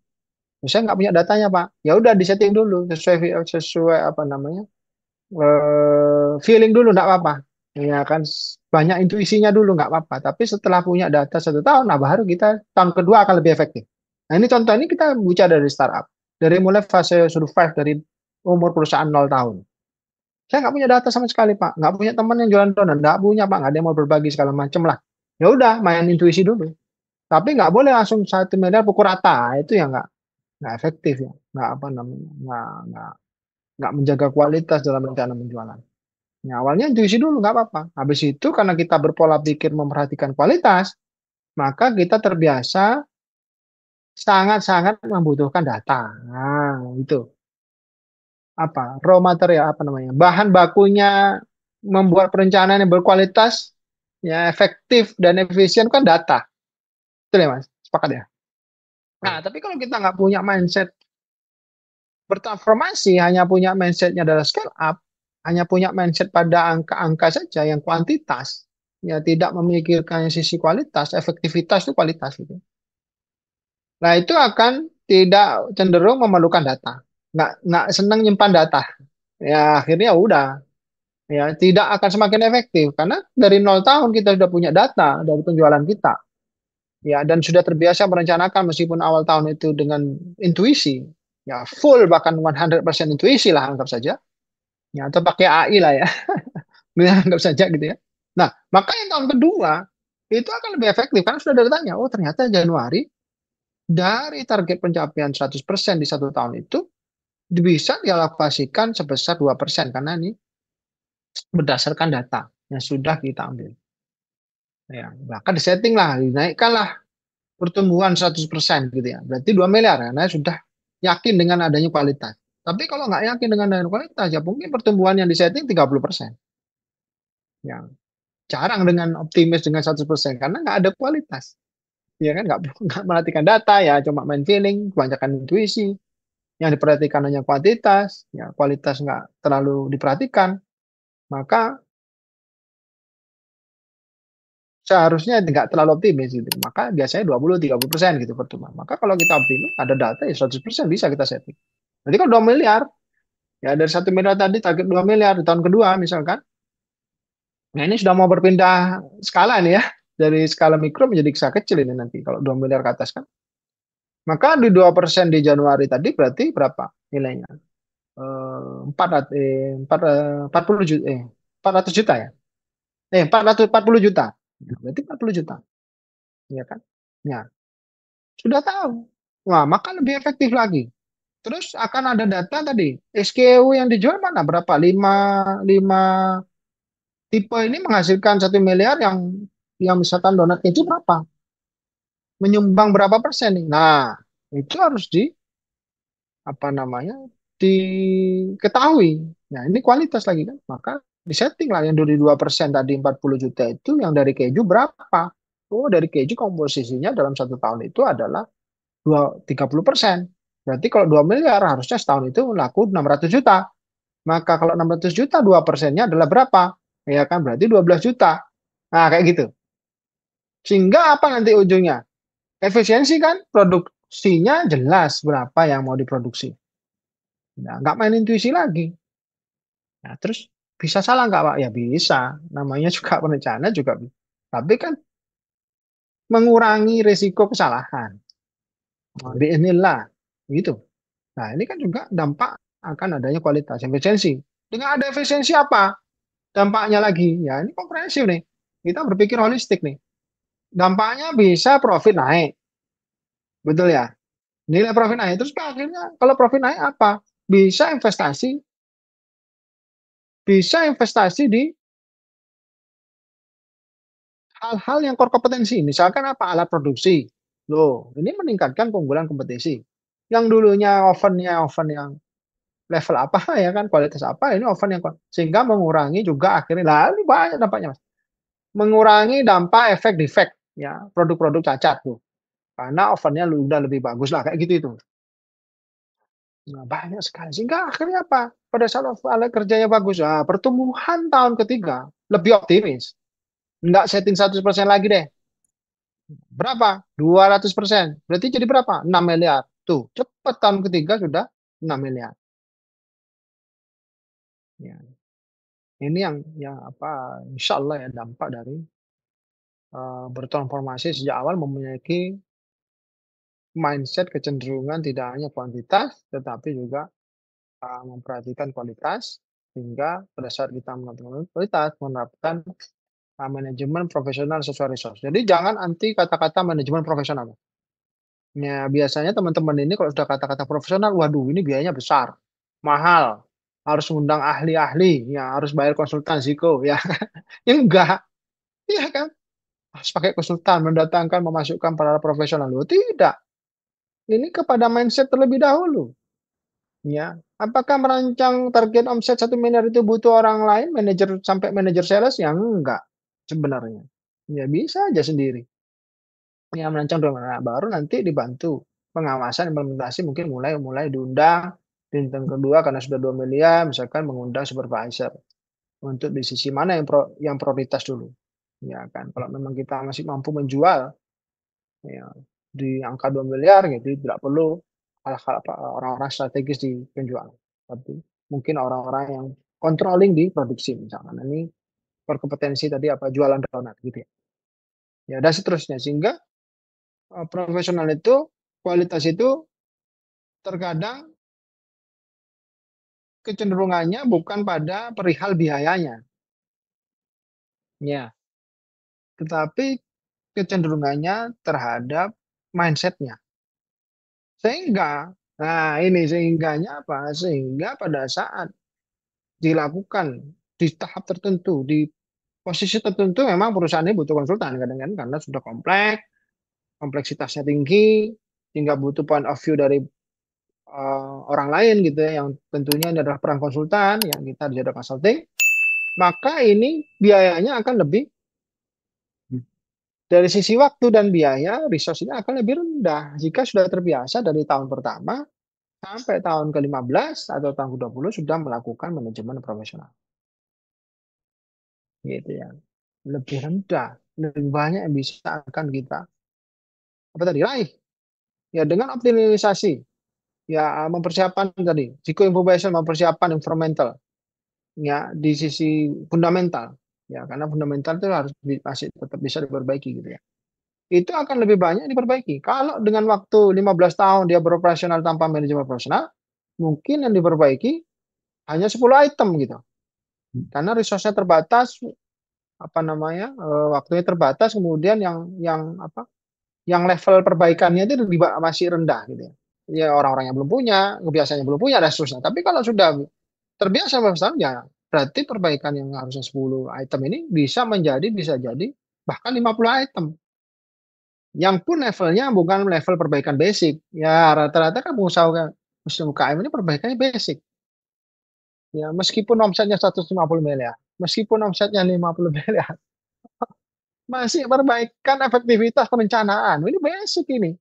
Saya nggak punya datanya, Pak. Ya udah disetting dulu sesuai sesuai apa namanya feeling dulu nggak apa-apa. Ya kan banyak intuisinya dulu nggak apa-apa. Tapi setelah punya data 1 tahun, nah baru kita tahun kedua akan lebih efektif. Nah ini contoh ini kita bicara dari startup. Dari mulai fase survive dari umur perusahaan 0 tahun. Saya nggak punya data sama sekali, Pak. Nggak punya teman yang jualan donat. Nggak punya, Pak. Nggak ada yang mau berbagi segala macam lah. Ya udah, main intuisi dulu. Tapi nggak boleh langsung 1 miliar pukul rata. Itu yang nggak efektif ya. Nggak apa namanya. Nggak menjaga kualitas dalam rencana penjualan. Ya, awalnya intuisi dulu nggak apa-apa. Habis itu karena kita berpola pikir memperhatikan kualitas, maka kita terbiasa sangat-sangat membutuhkan data. Nah, itu apa? Raw material apa namanya? Bahan bakunya membuat perencanaan yang berkualitas, ya efektif dan efisien kan data. Betul ya, Mas? Sepakat ya? Nah, tapi kalau kita nggak punya mindset bertransformasi, hanya punya mindsetnya adalah scale up, hanya punya mindset pada angka-angka saja yang kuantitas, ya tidak memikirkan sisi kualitas, efektivitas itu kualitas itu. Nah itu akan tidak cenderung memerlukan data, nggak senang nyimpan data. Ya akhirnya udah, ya tidak akan semakin efektif karena dari 0 tahun kita sudah punya data dari penjualan kita, ya dan sudah terbiasa merencanakan meskipun awal tahun itu dengan intuisi, ya full bahkan 100% intuisi lah anggap saja. Ya, atau pakai AI lah ya, anggap saja gitu ya. Nah, maka yang tahun kedua itu akan lebih efektif karena sudah ada datanya. Oh, ternyata Januari dari target pencapaian 100% di 1 tahun itu bisa dialokasikan sebesar 2% karena ini berdasarkan data yang sudah kita ambil. Ya, bahkan disetting lah, dinaikkan lah pertumbuhan 100% gitu ya. Berarti 2 miliar karena sudah yakin dengan adanya kualitas. Tapi kalau nggak yakin dengan adanya kualitas, ya mungkin pertumbuhan yang disetting 30%. Ya, jarang dengan optimis dengan 100% karena nggak ada kualitas. Ya kan nggak perhatikan data ya cuma main feeling, kebanyakan intuisi. Yang diperhatikan hanya kuantitas, ya kualitas nggak terlalu diperhatikan. Maka seharusnya nggak terlalu optimis gitu. Maka biasanya 20-30% gitu pertumbuhan. Maka kalau kita optimis ada data ya 100% bisa kita setting. Nanti kalau 2 miliar, ya dari 1 miliar tadi target 2 miliar di tahun kedua misalkan. Nah ini sudah mau berpindah skala nih ya. Dari skala mikro menjadi skala kecil ini nanti kalau 2 miliar ke atas kan. Maka di 2% di Januari tadi berarti berapa nilainya? 40 juta, 400 juta ya? 440 juta. Ya, berarti 40 juta. Ya kan? Ya, sudah tahu. Wah, maka lebih efektif lagi. Terus akan ada data tadi. SKU yang dijual mana? Berapa? 5 tipe ini menghasilkan 1 miliar yang misalkan donat keju berapa? Menyumbang berapa persen nih? Nah, itu harus apa namanya diketahui. Nah ini kualitas lagi kan, maka disetting lah yang dari 2% tadi 40 juta itu yang dari keju berapa? Oh dari keju komposisinya dalam 1 tahun itu adalah 30%. Berarti kalau 2 miliar harusnya setahun itu laku 600 juta. Maka kalau 600 juta 2%-nya adalah berapa? Ya kan berarti 12 juta. Nah kayak gitu. Sehingga apa nanti ujungnya? Efisiensi kan produksinya jelas berapa yang mau diproduksi. Nah, nggak main intuisi lagi. Nah, terus bisa salah nggak Pak? Ya bisa. Namanya juga perencana juga. Tapi kan mengurangi risiko kesalahan. Inilah gitu. Nah, ini kan juga dampak akan adanya kualitas efisiensi. Dengan ada efisiensi apa? Dampaknya lagi. Ya, ini komprehensif nih. Kita berpikir holistik nih. Dampaknya bisa profit naik. Betul ya? Nilai profit naik. Terus akhirnya kalau profit naik apa? Bisa investasi. Bisa investasi di hal-hal yang core kompetensi. Misalkan apa? Alat produksi. Loh, ini meningkatkan keunggulan kompetisi. Yang dulunya ovennya oven yang level apa ya kan, kualitas apa, ini oven yang sehingga mengurangi juga akhirnya, lah ini banyak dampaknya Mas. Mengurangi dampak efek defect ya, produk-produk cacat tuh. Karena ovennya udah lebih bagus lah kayak gitu itu. Nah, banyak sekali. Sehingga akhirnya apa? Pada saat alat kerjanya bagus, pertumbuhan tahun ketiga lebih optimis. Enggak setting 100% lagi deh. Berapa? 200%. Berarti jadi berapa? 6 miliar. Tuh, cepat tahun ketiga sudah 6 miliar. Ya. Ini yang apa? Insya Allah ya dampak dari bertransformasi sejak awal memiliki mindset kecenderungan tidak hanya kuantitas, tetapi juga memperhatikan kualitas, sehingga pada saat kita menentukan kualitas, menerapkan manajemen profesional sesuai resource. Jadi jangan anti kata-kata manajemen profesional. Ya, biasanya teman-teman ini kalau sudah kata-kata profesional, waduh ini biayanya besar, mahal, harus mengundang ahli-ahli, ya harus bayar konsultan psiko, ya. Ya enggak, iya kan? Harus pakai konsultan, mendatangkan, memasukkan para profesional. Loh, tidak. Ini kepada mindset terlebih dahulu. Ya, apakah merancang target omset 1 miliar itu butuh orang lain, manajer sampai manajer sales? Ya enggak, sebenarnya. Ya bisa aja sendiri. Ya merancang 2 miliar, baru nanti dibantu pengawasan implementasi mungkin mulai mulai diundang. Bintang kedua karena sudah 2 miliar, misalkan mengundang supervisor untuk di sisi mana yang prioritas dulu. Ya kan, kalau memang kita masih mampu menjual ya, di angka 2 miliar gitu, tidak perlu hal-hal apa, orang-orang strategis di penjualan. Tapi mungkin orang-orang yang controlling di produksi misalkan. Nah, ini berkompetensi tadi apa, jualan donat gitu ya. Ya dan seterusnya sehingga, profesional itu, kualitas itu terkadang kecenderungannya bukan pada perihal biayanya, ya, tetapi kecenderungannya terhadap mindset-nya. Sehingga, nah ini sehingganya apa, sehingga pada saat dilakukan di tahap tertentu, di posisi tertentu memang perusahaan ini butuh konsultan kadang-kadang karena sudah kompleks, kompleksitasnya tinggi, sehingga butuh point of view dari orang lain gitu ya, yang tentunya ini adalah peran konsultan yang kita dijadikan consulting, maka ini biayanya akan lebih dari sisi waktu dan biaya, resource-nya akan lebih rendah jika sudah terbiasa dari tahun pertama sampai tahun ke-15 atau tahun ke-20 sudah melakukan manajemen profesional. Gitu ya. Lebih rendah, lebih banyak yang bisa akan kita apa tadi raih. Ya dengan optimalisasi, ya mempersiapkan tadi, Ziko Information mempersiapkan environmental, ya di sisi fundamental, ya karena fundamental itu harus masih tetap bisa diperbaiki gitu ya. Itu akan lebih banyak diperbaiki. Kalau dengan waktu 15 tahun dia beroperasional tanpa manajemen profesional, mungkin yang diperbaiki hanya 10 item gitu. Karena resource-nya terbatas, apa namanya, waktunya terbatas, kemudian yang apa, yang level perbaikannya itu masih rendah gitu ya. Ya orang-orang yang belum punya, kebiasaannya belum punya dan seterusnya. Tapi kalau sudah terbiasa profesional ya berarti perbaikan yang harusnya 10 item ini bisa jadi bahkan 50 item. Yang pun levelnya bukan level perbaikan basic. Ya rata-rata kan pengusaha muslim UKM ini perbaikannya basic. Ya meskipun omsetnya 150 miliar, meskipun omsetnya 50 miliar, masih perbaikan efektivitas perencanaan. Ini basic ini.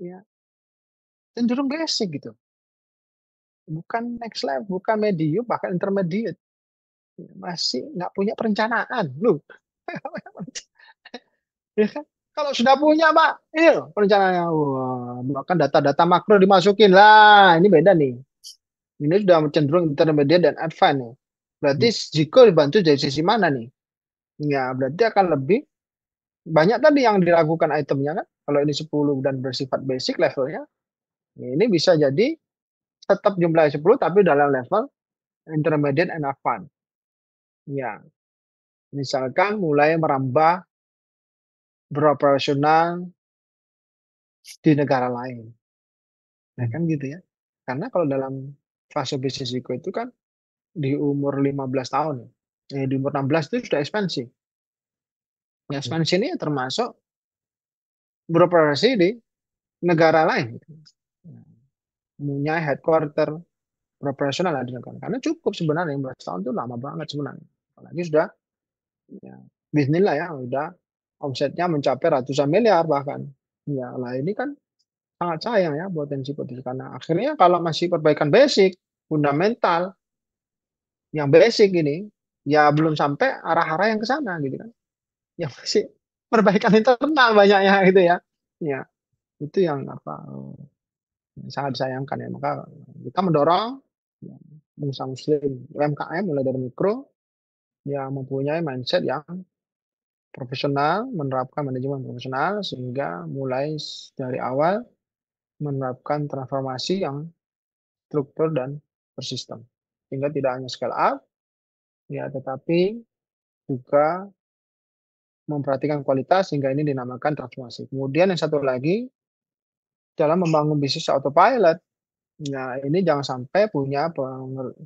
Ya, cenderung basic gitu. Bukan next level, bukan medium, bahkan intermediate. Ya, masih nggak punya perencanaan. Loh. Ya kan? Kalau sudah punya, Pak, ini perencanaannya. Wah, bahkan data-data makro dimasukin. Lah, ini beda nih. Ini sudah cenderung intermediate dan advance nih. Berarti jika dibantu dari sisi mana nih? Ya, berarti akan lebih banyak tadi yang dilakukan itemnya kan. Kalau ini 10 dan bersifat basic levelnya, ini bisa jadi tetap jumlahnya 10 tapi dalam level intermediate and advanced. Ya, misalkan mulai merambah beroperasional di negara lain. Nah, kan gitu ya. Karena kalau dalam fase bisnis itu kan di umur 15 tahun ya. Di umur 16 itu sudah ekspansi. Ya, ekspansi ini termasuk beroperasi di negara lain. Nah, punya headquarter operasional di negara. Karena cukup sebenarnya 15 tahun itu lama banget sebenarnya. Apalagi sudah ya, bismillah ya, udah omsetnya mencapai ratusan miliar bahkan. Ya, lah ini kan sangat sayang ya potensi-potensi karena akhirnya kalau masih perbaikan basic, fundamental, yang basic ini ya belum sampai arah-arah yang ke sana gitu kan. Yang masih perbaikan internal banyaknya gitu ya. Ya, itu yang sangat disayangkan ya. Maka kita mendorong ya, pengusaha muslim UMKM mulai dari mikro yang mempunyai mindset yang profesional, menerapkan manajemen profesional sehingga mulai dari awal menerapkan transformasi yang struktur dan bersistem. Sehingga tidak hanya scale up, ya, tetapi juga memperhatikan kualitas sehingga ini dinamakan transformasi. Kemudian yang satu lagi dalam membangun bisnis autopilot. Nah, ini jangan sampai punya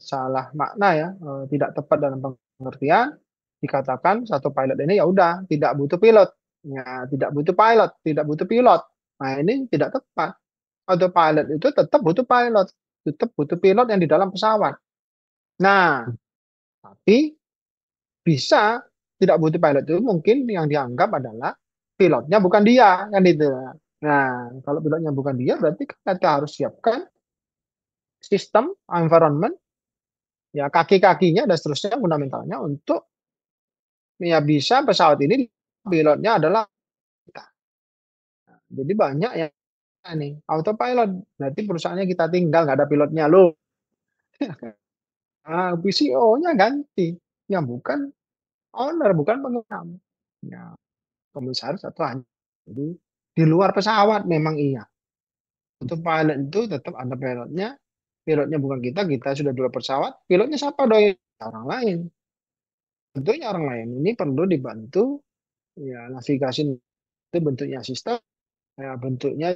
salah makna ya, tidak tepat dalam pengertian dikatakan satu pilot ini ya udah tidak butuh pilot. Ya, tidak butuh pilot, tidak butuh pilot. Nah, ini tidak tepat. Autopilot itu tetap butuh pilot, tetap butuh pilot yang di dalam pesawat. Nah, tapi bisa tidak butuh pilot itu mungkin yang dianggap adalah pilotnya bukan dia kan itu. Nah, kalau pilotnya bukan dia berarti kita harus siapkan sistem environment ya kaki-kakinya dan seterusnya fundamentalnya untuk ya bisa pesawat ini pilotnya adalah kita. Jadi banyak yang nih autopilot berarti perusahaannya kita tinggal nggak ada pilotnya loh. PCO-nya ganti yang bukan owner bukan pengeram. Ya, komisaris atau hanya jadi di luar pesawat memang iya. Untuk pilot itu tetap ada pilotnya. Pilotnya bukan kita, kita sudah di luar pesawat. Pilotnya siapa doi? Orang lain. Tentunya orang lain ini perlu dibantu ya navigasi itu bentuknya sistem ya bentuknya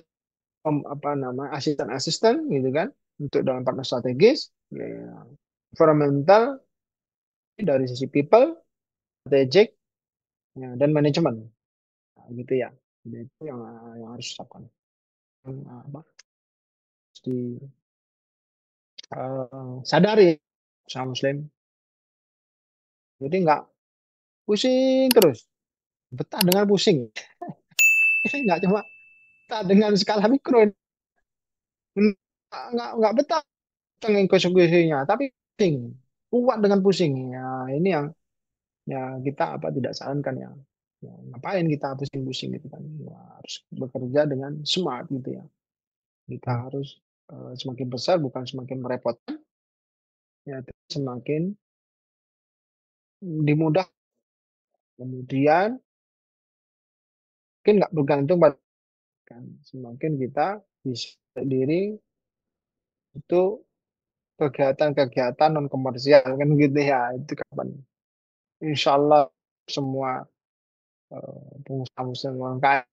asisten gitu kan untuk dalam partner strategis ya, environmental dari sisi people strategic ya, dan manajemen nah, gitu ya. Jadi itu yang harus dilakukan apa di sadari sama muslim jadi nggak pusing terus betah dengan pusing nggak cuma betah dengan skala mikro nggak betah dengan konsekuensinya tapi pusing kuat dengan pusing ya ini yang ya kita tidak sarankan ya. Ya, ngapain kita pusing-pusing gitu kan ya, harus bekerja dengan smart gitu ya kita harus semakin besar bukan semakin merepotkan ya tapi semakin dimudah kemudian mungkin nggak bergantung pada kan semakin kita bisa sendiri itu kegiatan-kegiatan non komersial kan gitu ya itu kapan Insya Allah semua pengusaha muslim UMKM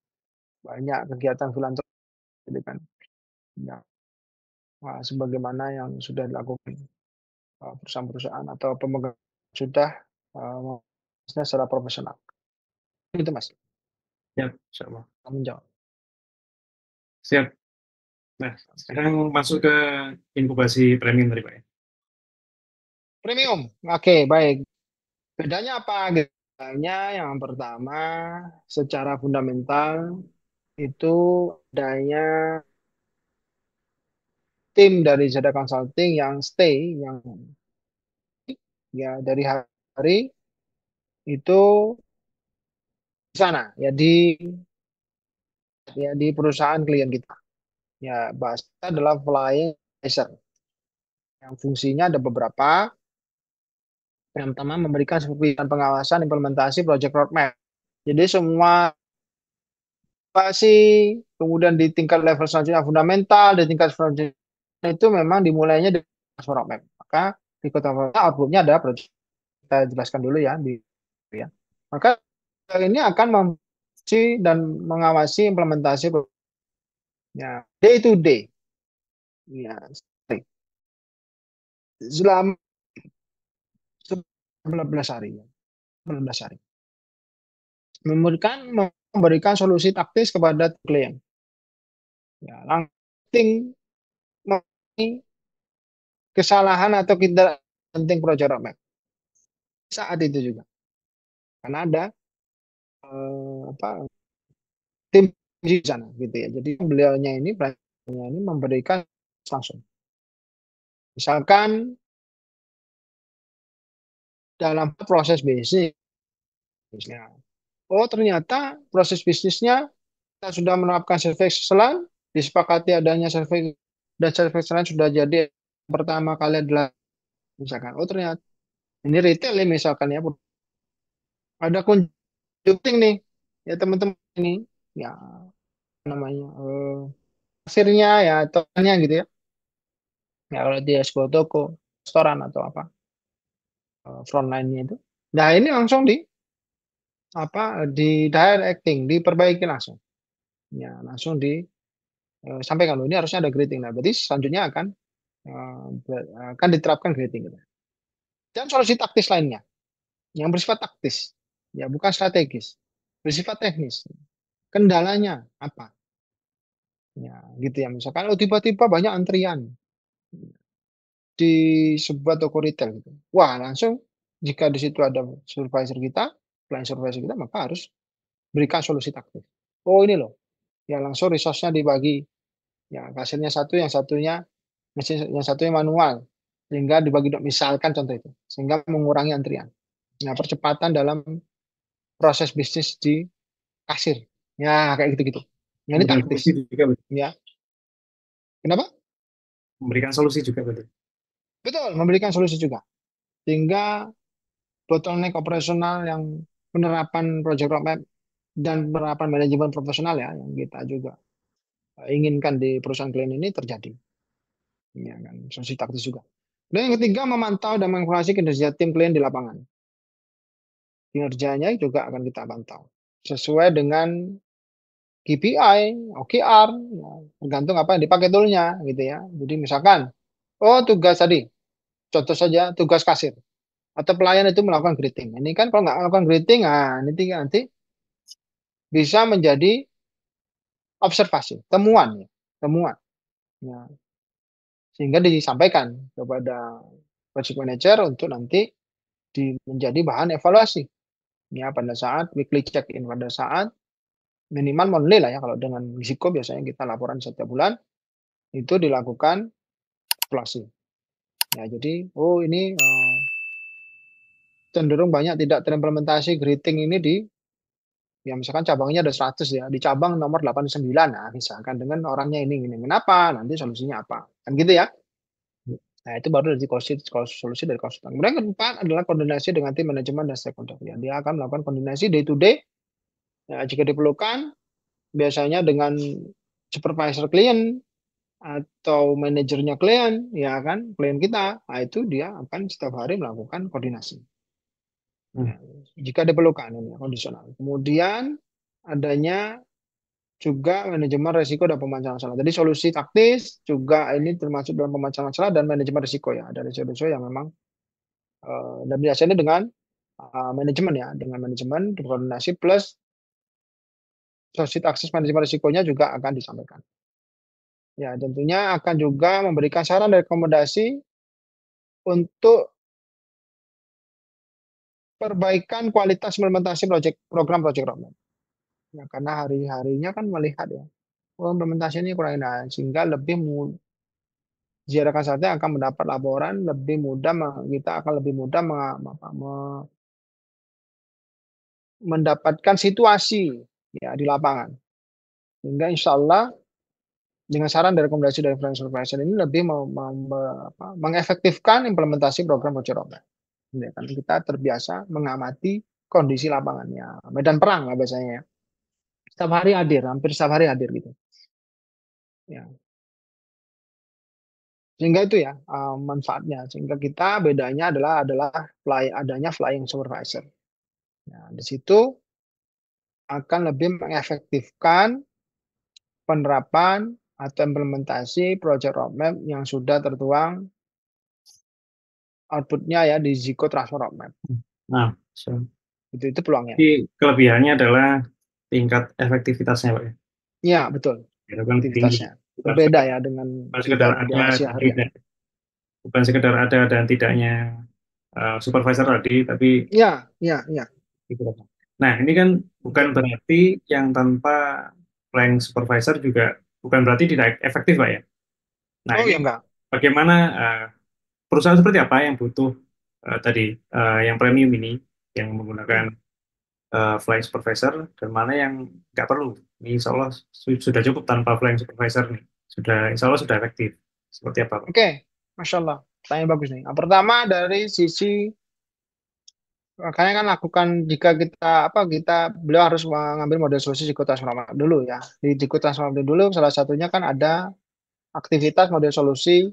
banyak kegiatan filantropi gitu kan. Ya, sebagaimana yang sudah dilakukan perusahaan-perusahaan atau pemegang sudah secara profesional. Itu Mas, Ya, insya Allah. kamu jawab. Siap. Nah, sekarang masuk ke inkubasi premium tadi, Pak ya. Premium, oke baik. Bedanya apa? Bedanya yang pertama secara fundamental itu adanya tim dari Zada Consulting yang stay yang ya dari hari itu di sana ya di perusahaan klien kita. Ya bahasa adalah flying advisor. Yang fungsinya ada beberapa. Yang pertama memberikan supervision pengawasan implementasi project roadmap. Jadi semua pasti kemudian di tingkat level selanjutnya fundamental, di tingkat selanjutnya itu memang dimulainya dari roadmap. Maka Ikut outputnya ada project, kita jelaskan dulu ya ya. Maka ini akan memverifikasi dan mengawasi implementasi ya day to day ya selama 14 hari ya. 14 hari. Memberikan solusi taktis kepada klien. Ya, langsung kesalahan atau tidak penting project roadmap saat itu juga karena ada apa tim di sana gitu ya. Jadi beliaunya ini memberikan langsung. Misalkan dalam proses bisnisnya. Oh ternyata proses bisnisnya kita sudah menerapkan survei excellence, disepakati adanya survei dan survei excellence sudah jadi pertama kali adalah misalkan. Oh ternyata ini retail ya misalkan ya ada kunjungan nih ya teman-teman ini ya namanya kasirnya ya atau gitu ya. Ya kalau dia sebuah toko, restoran atau apa frontline-nya itu. Nah ini langsung di directing, diperbaiki langsung. Ya langsung sampaikan loh ini harusnya ada greeting. Nah berarti selanjutnya akan diterapkan greeting gitu. Dan solusi taktis lainnya yang bersifat taktis, ya bukan strategis, bersifat teknis. Kendalanya apa? Ya gitu ya. Misalkan tiba-tiba banyak antrian di sebuah toko retail gitu. Wah, langsung jika di situ ada supervisor kita, client supervisor kita, maka harus berikan solusi taktis. Oh ini loh, ya langsung resource-nya dibagi. Ya kasirnya satu, yang satunya mesin, yang satunya manual, sehingga dibagi misalkan contoh itu, sehingga mengurangi antrian. Nah percepatan dalam proses bisnis di kasir. Ya kayak gitu-gitu. Ya, ini Memberikan solusi taktis. juga, Ya, kenapa? memberikan solusi juga betul. Betul, memberikan solusi juga. Sehingga bottleneck operasional yang penerapan project roadmap dan penerapan manajemen profesional ya yang kita juga inginkan di perusahaan klien ini terjadi. Ya kan, solusi taktis juga. Dan yang ketiga memantau dan mengevaluasi kinerja tim klien di lapangan. Kinerjanya juga akan kita pantau sesuai dengan KPI, OKR, ya, tergantung apa yang dipakai toolnya gitu ya. Jadi misalkan, oh tugas tadi, contoh saja tugas kasir atau pelayan itu melakukan greeting. Ini kan kalau nggak melakukan greeting, nah nanti bisa menjadi observasi, temuan, ya, temuan. Ya, sehingga disampaikan kepada project manager untuk nanti menjadi bahan evaluasi. Ya, pada saat weekly check-in, pada saat minimal monthly lah ya, kalau dengan risiko biasanya kita laporan setiap bulan, itu dilakukan evaluasi. Ya, jadi, oh ini cenderung banyak tidak terimplementasi greeting ini ya misalkan cabangnya ada 100 ya, di cabang nomor 89, nah misalkan dengan orangnya ini, kenapa, nanti solusinya apa, kan gitu ya. Nah, itu baru dari solusi dari konsultan. Kemudian yang keempat adalah koordinasi dengan tim manajemen dan stakeholder. Ya, dia akan melakukan koordinasi day to day. Ya, jika diperlukan, biasanya dengan supervisor klien atau manajernya klien, ya kan, klien kita. Nah, itu dia akan setiap hari melakukan koordinasi. Hmm. Ya, jika diperlukan, ini kondisional. Kemudian adanya juga manajemen risiko dan pemecahan masalah. Jadi solusi taktis juga ini termasuk dalam pemecahan masalah dan manajemen risiko ya. Ada risiko-risiko yang memang dan biasanya dengan manajemen ya, dengan manajemen koordinasi plus solusi taktis manajemen risikonya juga akan disampaikan. Ya, tentunya akan juga memberikan saran dan rekomendasi untuk perbaikan kualitas implementasi program project roadmap. Ya, karena hari-harinya kan melihat ya, oh, implementasi ini kurang enak, sehingga lebih diharapkan saatnya akan mendapat laporan lebih mudah, kita akan lebih mudah mendapatkan situasi ya di lapangan. Sehingga insya Allah dengan saran dan rekomendasi dari Friends Supervisor ini lebih mengefektifkan implementasi program project roadmap. Ya, kan kita terbiasa mengamati kondisi lapangannya, medan perang lah biasanya ya. Setiap hari hadir, hampir setiap hari hadir gitu. Ya. Sehingga itu ya manfaatnya. Sehingga kita bedanya adalah adanya flying supervisor. Nah, di situ akan lebih mengefektifkan penerapan atau implementasi project roadmap yang sudah tertuang outputnya ya di Zico Transfer Roadmap. Nah, so, Itu peluangnya. jadi kelebihannya adalah tingkat efektivitasnya, Pak, ya. Iya, betul. Ya, kan tinggi. Aktivitasnya. Bukan Berbeda sekedar, ya dengan bukan kita sekedar di ada Asia dan harian. tidak, bukan sekedar ada dan tidaknya supervisor tadi, tapi Iya, iya, iya. gitu, Pak. Nah, ini kan bukan Betul. berarti yang tanpa flying supervisor juga bukan berarti tidak efektif, Pak, ya. Nah, Oh ini ya enggak. bagaimana perusahaan seperti apa yang butuh tadi yang premium ini yang menggunakan Hmm. flying supervisor dan mana yang nggak perlu. Ini insya Allah sudah cukup tanpa flying supervisor nih. Insya Allah sudah efektif. Seperti apa, Pak? Oke, Masya Allah. Tanya bagus nih. Yang pertama dari sisi makanya kan lakukan jika beliau harus mengambil model solusi Ziko Transformer dulu ya. Di Ziko Transformer dulu salah satunya kan ada aktivitas model solusi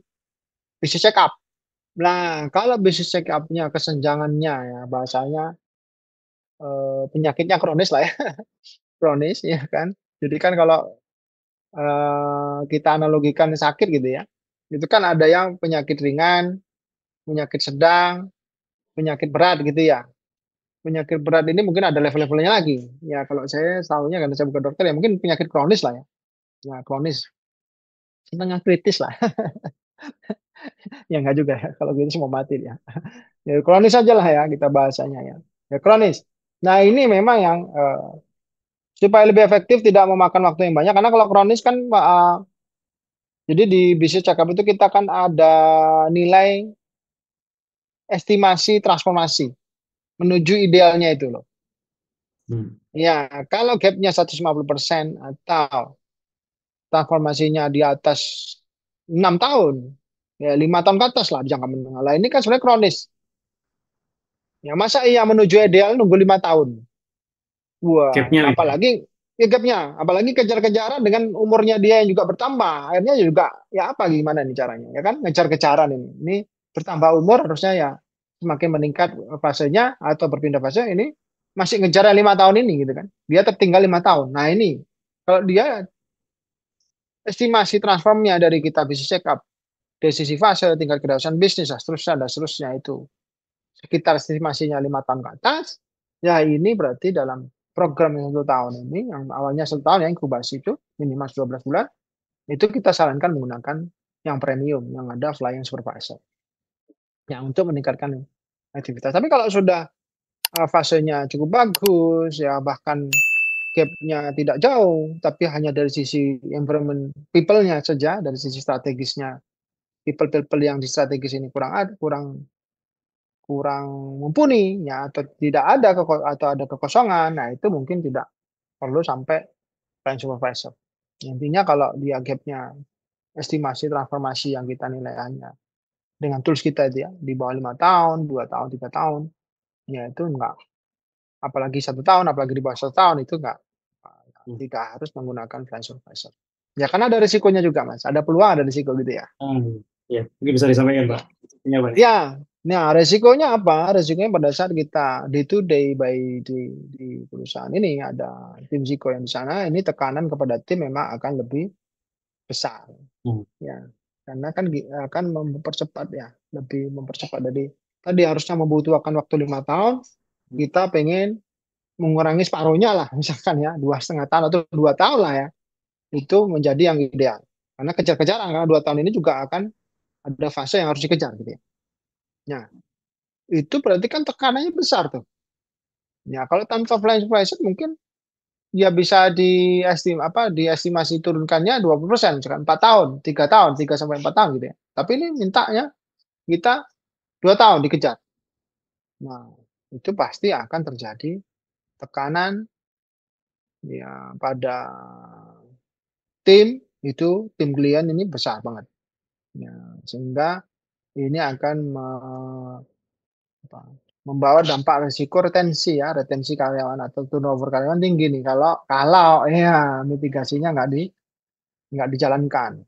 bisnis check up. Nah, kalau bisnis check up-nya kesenjangannya ya bahasanya penyakitnya kronis lah ya, kronis ya kan. Jadi kan kalau kita analogikan sakit gitu ya, itu kan ada yang penyakit ringan, penyakit sedang, penyakit berat gitu ya. Penyakit berat ini mungkin ada level-levelnya lagi. Ya kalau saya tahunya karena saya bukan dokter ya mungkin penyakit kronis lah ya. Ya kronis, setengah kritis lah. Ya enggak juga ya, kalau kritis mau mati ya. Ya kronis aja lah ya kita bahasanya ya. Ya kronis. Nah ini memang yang supaya lebih efektif tidak memakan waktu yang banyak karena kalau kronis kan jadi di bisnis check up itu kita kan ada nilai estimasi transformasi menuju idealnya itu loh. Hmm. Ya, kalau gapnya 150% atau transformasinya di atas 6 tahun, ya 5 tahun ke atas lah jangka menengah. Lah ini kan sebenarnya kronis. Ya masa iya menuju ideal nunggu 5 tahun? Wah, Gapnya itu. apalagi ya gapnya, apalagi kejar-kejaran dengan umurnya dia yang juga bertambah. Akhirnya juga ya apa gimana nih caranya? Ya kan ngejar-kejaran ini. Ini bertambah umur harusnya ya semakin meningkat fasenya atau berpindah fase ini masih ngejar yang 5 tahun ini gitu kan. Dia tertinggal 5 tahun. Nah ini kalau dia estimasi transformnya dari kita bisnis check up, dari sisi fase, tingkat kedewasaan bisnis, dan seterusnya itu sekitar estimasinya 5 tahun ke atas, ya ini berarti dalam program yang 1 tahun ini, yang awalnya 1 tahun ya inkubasi itu, minimal 12 bulan, itu kita sarankan menggunakan yang premium, yang ada flying supervisor, yang untuk meningkatkan aktivitas. Tapi kalau sudah fasenya cukup bagus, ya bahkan gap-nya tidak jauh, tapi hanya dari sisi environment people-nya saja, dari sisi strategisnya, people-people yang di strategis ini kurang kurang mumpuni ya atau tidak ada atau ada kekosongan, nah itu mungkin tidak perlu sampai plan supervisor. Intinya kalau dia gap-nya estimasi transformasi yang kita nilai hanya dengan tools kita itu ya di bawah 5 tahun, 2 tahun, 3 tahun, ya itu enggak. Apalagi 1 tahun, apalagi di bawah 1 tahun itu enggak Hmm. tidak harus menggunakan plan supervisor. Ya karena ada risikonya juga Mas, ada peluang ada risiko gitu ya. Ya, mungkin bisa disampaikan, Pak. Ini apa nih? Ya, nah resikonya apa? Resikonya pada saat kita day to day di perusahaan ini ada tim Ziko yang di sana, ini tekanan kepada tim memang akan lebih besar, Hmm. ya. Karena kan akan mempercepat ya, lebih mempercepat dari tadi harusnya membutuhkan waktu 5 tahun, kita pengen mengurangi separuhnya lah, misalkan ya 2,5 tahun atau 2 tahun lah ya, itu menjadi yang ideal. Karena kejar-kejaran karena 2 tahun ini juga akan ada fase yang harus dikejar gitu ya. Nah, itu berarti kan tekanannya besar tuh. Ya, kalau tanpa flying supervisor mungkin ya bisa diestimasi turunkannya 20%, misalkan 4 tahun, 3 tahun, 3 sampai 4 tahun gitu ya. Tapi ini mintanya kita 2 tahun dikejar. Nah, itu pasti akan terjadi tekanan ya pada tim itu, tim klien ini besar banget. Ya, sehingga ini akan apa, membawa dampak resiko retensi ya, retensi karyawan atau turnover karyawan tinggi nih kalau kalau ya mitigasinya nggak dijalankan.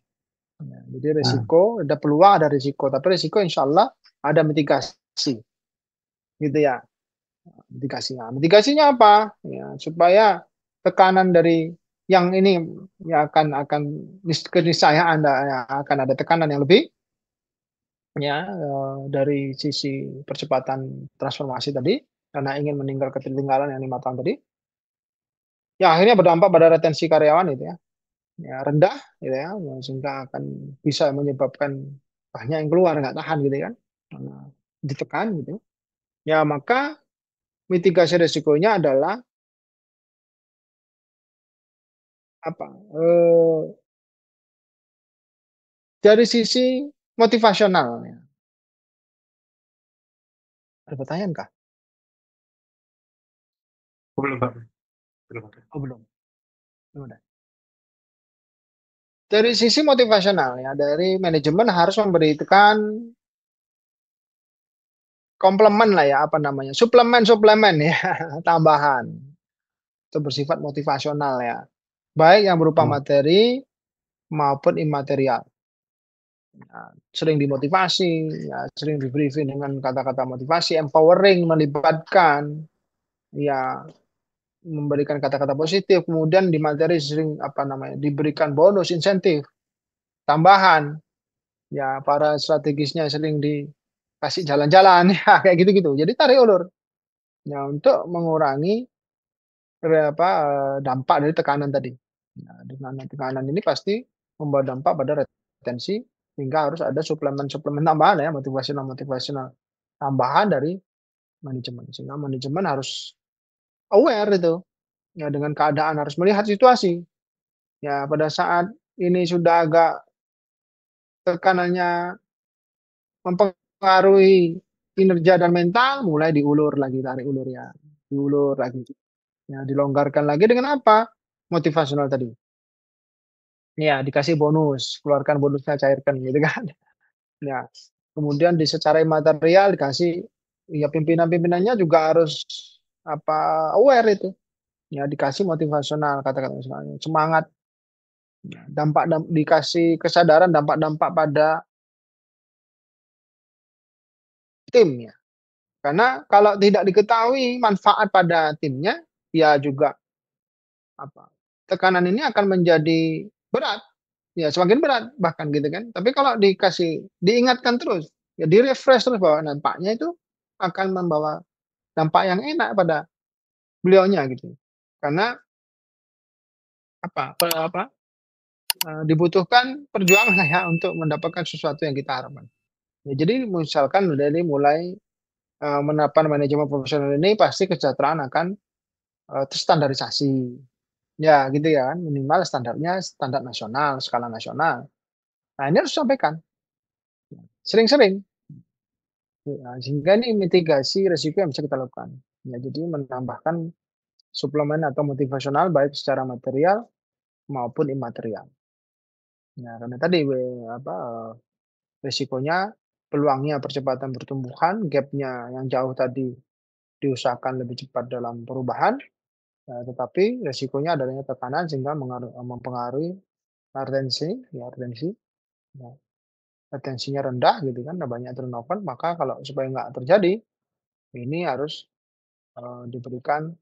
Ya, jadi Nah, risiko, ada peluang, ada risiko. Tapi risiko insya Allah ada mitigasi, gitu ya. Mitigasinya. Mitigasinya apa? Ya, supaya tekanan dari yang ini ya akan keniscayaan ya, akan ada tekanan yang lebih ya dari sisi percepatan transformasi tadi karena ingin meninggal ketertinggalan yang 5 tahun tadi. Ya akhirnya berdampak pada retensi karyawan itu ya rendah gitu ya sehingga akan bisa menyebabkan banyak yang keluar nggak tahan gitu kan karena ditekan gitu. Ya maka mitigasi risikonya adalah apa? Dari sisi motivasional ya. Ada pertanyaan kah? belum Pak, belum ada. Oh belum, belum ada. Dari sisi motivasional ya, dari manajemen harus memberikan komplement lah ya, apa namanya, suplemen-suplemen ya, tambahan. Itu bersifat motivasional ya. Baik yang berupa Oh, materi maupun imaterial. Ya, sering dimotivasi, ya, sering di briefing dengan kata-kata motivasi, empowering, melibatkan, ya memberikan kata-kata positif, kemudian di materi sering apa namanya diberikan bonus insentif tambahan, ya para strategisnya sering dikasih jalan-jalan ya kayak gitu-gitu. Jadi tarik ulur, ya untuk mengurangi apa dampak dari tekanan tadi. Nah, dengan tekanan ini pasti membawa dampak pada retensi sehingga harus ada suplemen-suplemen tambahan ya motivasional-motivasional tambahan dari manajemen. Sehingga manajemen harus aware itu ya dengan keadaan harus melihat situasi. Ya, pada saat ini sudah agak tekanannya mempengaruhi kinerja dan mental, mulai diulur lagi, tarik ulur ya. Diulur lagi. Ya, dilonggarkan lagi dengan apa? Motivasional tadi. Ya, dikasih bonus, keluarkan bonusnya, cairkan gitu kan. Ya, kemudian di secara material dikasih ya pimpinan-pimpinannya juga harus apa aware itu. Ya, dikasih motivasional kata-kata misalnya, semangat, ya, dikasih kesadaran dampak-dampak pada tim ya. Karena kalau tidak diketahui manfaat pada timnya, ya juga apa, tekanan ini akan menjadi berat, ya semakin berat bahkan gitu kan. Tapi kalau diingatkan terus, ya di-refresh terus bahwa dampaknya itu akan membawa dampak yang enak pada beliaunya gitu. Karena apa, dibutuhkan perjuangan lah ya untuk mendapatkan sesuatu yang kita harapkan. Ya jadi misalkan dari mulai, menerapkan manajemen profesional ini pasti kesejahteraan akan terstandarisasi. Ya gitu ya kan, minimal standarnya standar nasional, skala nasional. Nah ini harus disampaikan, sering-sering, ya, sehingga ini mitigasi resiko yang bisa kita lakukan. Ya, jadi menambahkan suplemen atau motivasional baik secara material maupun imaterial. Ya, karena tadi apa, resikonya, peluangnya percepatan pertumbuhan, gapnya yang jauh tadi diusahakan lebih cepat dalam perubahan, tetapi resikonya adanya tekanan sehingga mempengaruhi retensi, ya. Retensinya rendah gitu kan, banyak turnover, maka kalau supaya nggak terjadi, ini harus, diberikan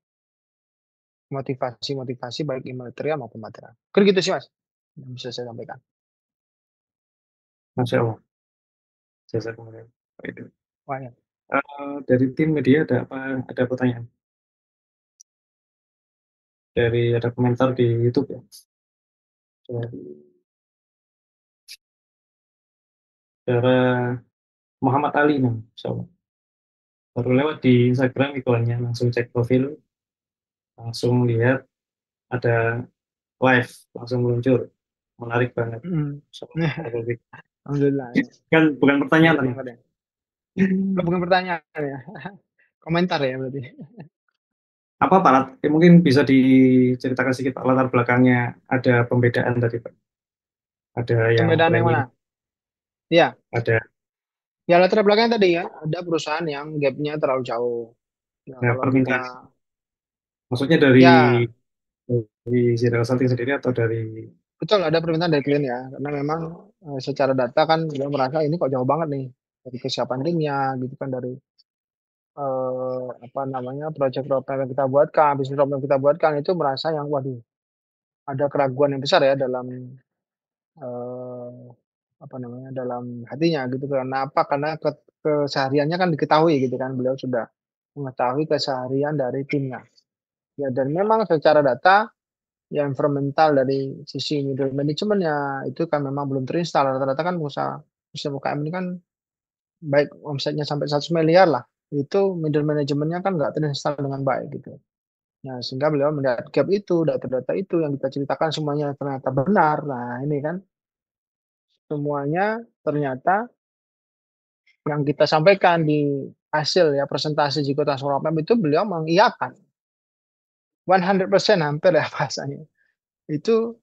motivasi-motivasi baik imaterial maupun material. Kan gitu sih Mas, yang bisa saya sampaikan. Masya Allah. Jazakumullah. Itu. Wah ya, Dari tim media ada apa? Ada pertanyaan dari ada komentar di YouTube ya. Dari saudara Muhammad Ali nih, Masya Allah. Baru lewat di Instagram iklannya, langsung cek profil, langsung lihat ada live, langsung muncul. Menarik banget. mhm. Masya Allah, barakallahu fiik. Alhamdulillah ya, Kan bukan pertanyaan menarik tadi. banget ya. Oh bukan pertanyaan ya, komentar ya berarti? Apa Pak? Mungkin bisa diceritakan sedikit Pak, latar belakangnya ada pembedaan tadi Pak. Ada yang Pembedaan yang premium, mana? Iya, ada ya latar belakangnya tadi ya, ada perusahaan yang gap-nya terlalu jauh. Ya nah, kalau permintaan. kita Maksudnya ya dari Zero Consulting sendiri atau dari betul ada permintaan dari klien ya, karena memang secara data kan dia merasa ini kok jauh banget nih dari kesiapan timnya gitu kan, dari apa namanya, project roadmap yang kita buatkan, bisnis roadmap yang kita buatkan itu merasa yang waduh, ada keraguan yang besar ya dalam eh, apa namanya, dalam hatinya gitu. Karena apa? Karena kesehariannya kan diketahui gitu kan, beliau sudah mengetahui keseharian dari timnya. Ya, dan memang secara data ya environmental dari sisi middle manajemennya itu kan memang belum terinstall. Rata-rata kan pengusaha usaha UKM ini kan baik omsetnya sampai 100 miliar lah, itu middle manajemennya kan nggak terinstall dengan baik gitu. Nah, sehingga beliau melihat gap itu, data-data itu yang kita ceritakan semuanya ternyata benar. Nah, ini kan semuanya ternyata yang kita sampaikan di hasil ya presentasi Jiko Transfer Roadmap itu beliau mengiyakan 100% hampir ya bahasanya. Itu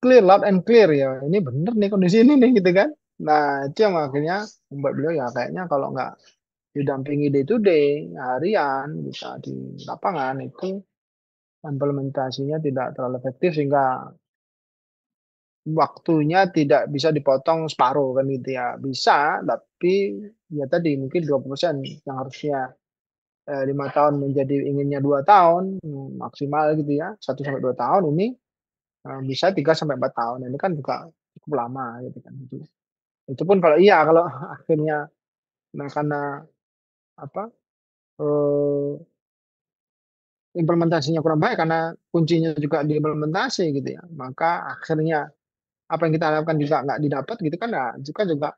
clear, loud and clear ya. Ini bener nih kondisi ini nih gitu kan. Nah, itu yang akhirnya membuat beliau ya kayaknya kalau nggak didampingi day to day, harian, bisa di lapangan itu implementasinya tidak terlalu efektif sehingga waktunya tidak bisa dipotong separuh kan gitu ya. Bisa, tapi ya tadi mungkin 20% yang harusnya 5 tahun menjadi inginnya 2 tahun maksimal gitu ya, 1 sampai 2 tahun ini bisa 3 sampai 4 tahun. Ini kan juga cukup lama gitu kan. Itu pun kalau iya kalau akhirnya nah karena apa eh, implementasinya kurang baik karena kuncinya juga di implementasi gitu ya, maka akhirnya apa yang kita harapkan juga nggak didapat gitu kan, nah, juga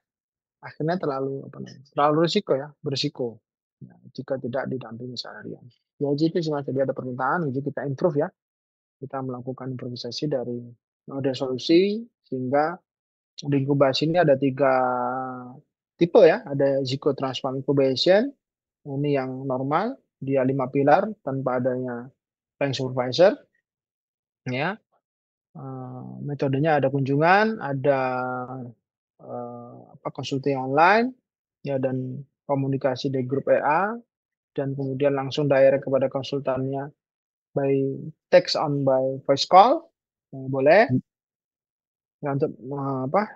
akhirnya terlalu apa namanya, terlalu risiko ya, berisiko. Ya, jika tidak didampingi seharian. Ya itu sih Mas, jadi ada permintaan, jadi kita improve ya. Kita melakukan improvisasi dari model solusi sehingga di inkubasi ini ada 3 tipe ya. Ada Zico Transform Incubation, ini yang normal, dia 5 pilar tanpa adanya planning supervisor ya. Metodenya ada kunjungan, ada apa konsulting online ya, dan komunikasi di grup EA, dan kemudian langsung direct kepada konsultannya by text on by voice call. Boleh ya untuk apa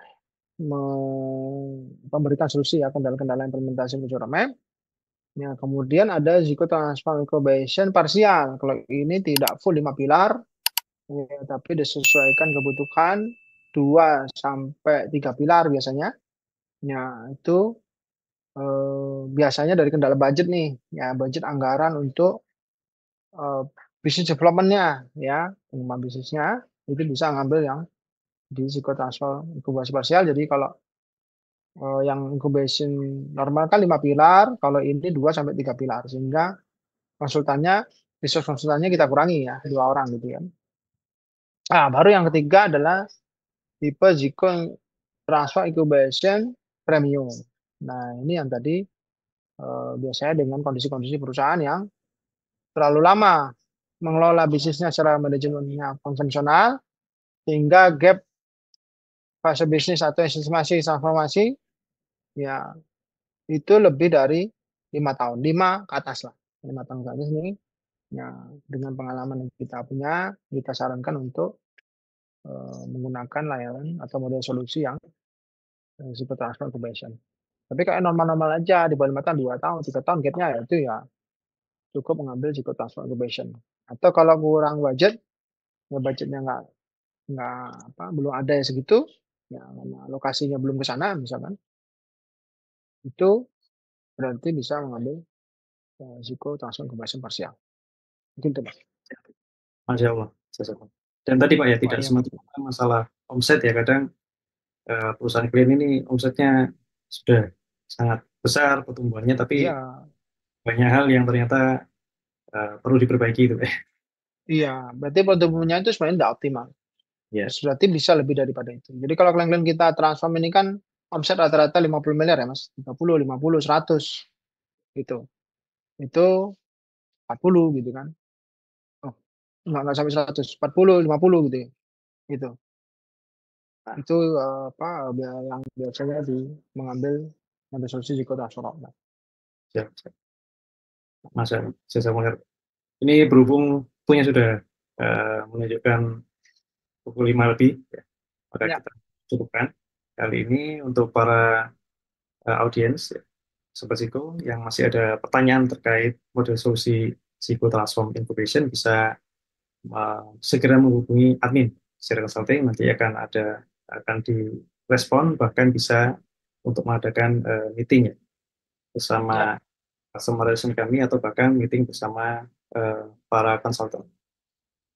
memberikan solusi ya kendala-kendala implementasi Mujura Map. Ya, kemudian ada Zico Transform Incubation parsial. Kalau ini tidak full 5 pilar, ya, tapi disesuaikan kebutuhan 2 sampai 3 pilar biasanya. Ya, itu biasanya dari kendala budget nih, ya budget anggaran untuk eh, bisnis development-nya, ya pengembangan bisnisnya itu bisa ngambil yang di psikotransfer inkubasi parsial. Jadi kalau yang incubation normal kan 5 pilar, kalau ini 2 sampai 3 pilar, sehingga konsultannya, resource konsultannya kita kurangi ya, 2 orang gitu ya. Nah, baru yang ketiga adalah tipe Zico Transfer Incubation Premium. Nah, ini yang tadi biasanya dengan kondisi-kondisi perusahaan yang terlalu lama mengelola bisnisnya secara manajemennya konvensional, sehingga gap fase bisnis atau estimasi transformasi ya itu lebih dari 5 tahun, 5 ke atas lah, 5 tahun ke atas ini. Ya, dengan pengalaman yang kita punya, kita sarankan untuk menggunakan layanan atau model solusi yang super transfer incubation. Tapi kayak normal-normal aja di bawah 5 tahun, 2 tahun, 3 tahun gapnya ya itu ya cukup mengambil super transfer incubation. Atau kalau kurang budget, ya budgetnya nggak apa belum ada yang segitu, ya karena lokasinya belum ke sana misalkan, itu berarti bisa mengambil risiko transfer incubation parsial. Mungkin itu Mas. Masya Allah. Jazakallah. Dan tadi Pak ya, Wah tidak iya Mas. semata-mata masalah omset ya, kadang perusahaan klien ini omsetnya sudah sangat besar pertumbuhannya, tapi Iya, banyak hal yang ternyata perlu diperbaiki itu. iya. Berarti pertumbuhannya itu sebenarnya tidak optimal. Ya, Berarti bisa lebih daripada itu. Jadi kalau klien-klien kita transform ini kan omset rata-rata 50 miliar ya Mas. 30, 50, 100 gitu. Itu 40 gitu kan. Oh, enggak sampai 100, 40, 50 gitu ya. Itu. Itu apa yang biasanya mengambil modal solusi risiko transfer. siap, siap. Masya Allah. Jazakallah. Ini berhubung punya sudah menunjukkan pukul 5 lebih, ya, maka Ya, kita cukupkan. Kali ini untuk para audiens, ya, Sobat Psiko, yang masih ada pertanyaan terkait model solusi Psiko Transform Incubation, bisa segera menghubungi admin secara consulting. Nanti akan direspon, bahkan bisa untuk mengadakan meeting ya, Ya, bersama customer relation kami, atau bahkan meeting bersama para konsultan.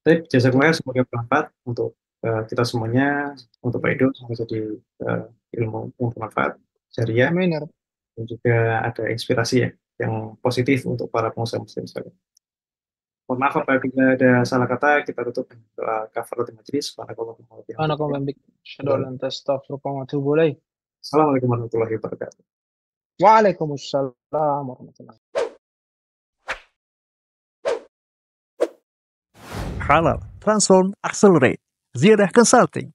Baik, jazakumullah, semoga bermanfaat untuk kita semuanya, untuk Pak Edo, semoga jadi ilmu yang bermanfaat, jariah, amin ya Rabb. dan juga ada inspirasi ya, yang positif untuk para pengusaha muslim sekalian. Mohon maaf apabila ada salah kata, kita tutup dengan doa kafaratul majelis. Subhanakallah bik. Asyhadu an la ilaha illa anta astaghfiruka wa atubu ilaik. Assalamualaikum warahmatullahi wabarakatuh. Waalaikumsalam warahmatullahi. Halal Transform Accelerate Ziyadah Consulting.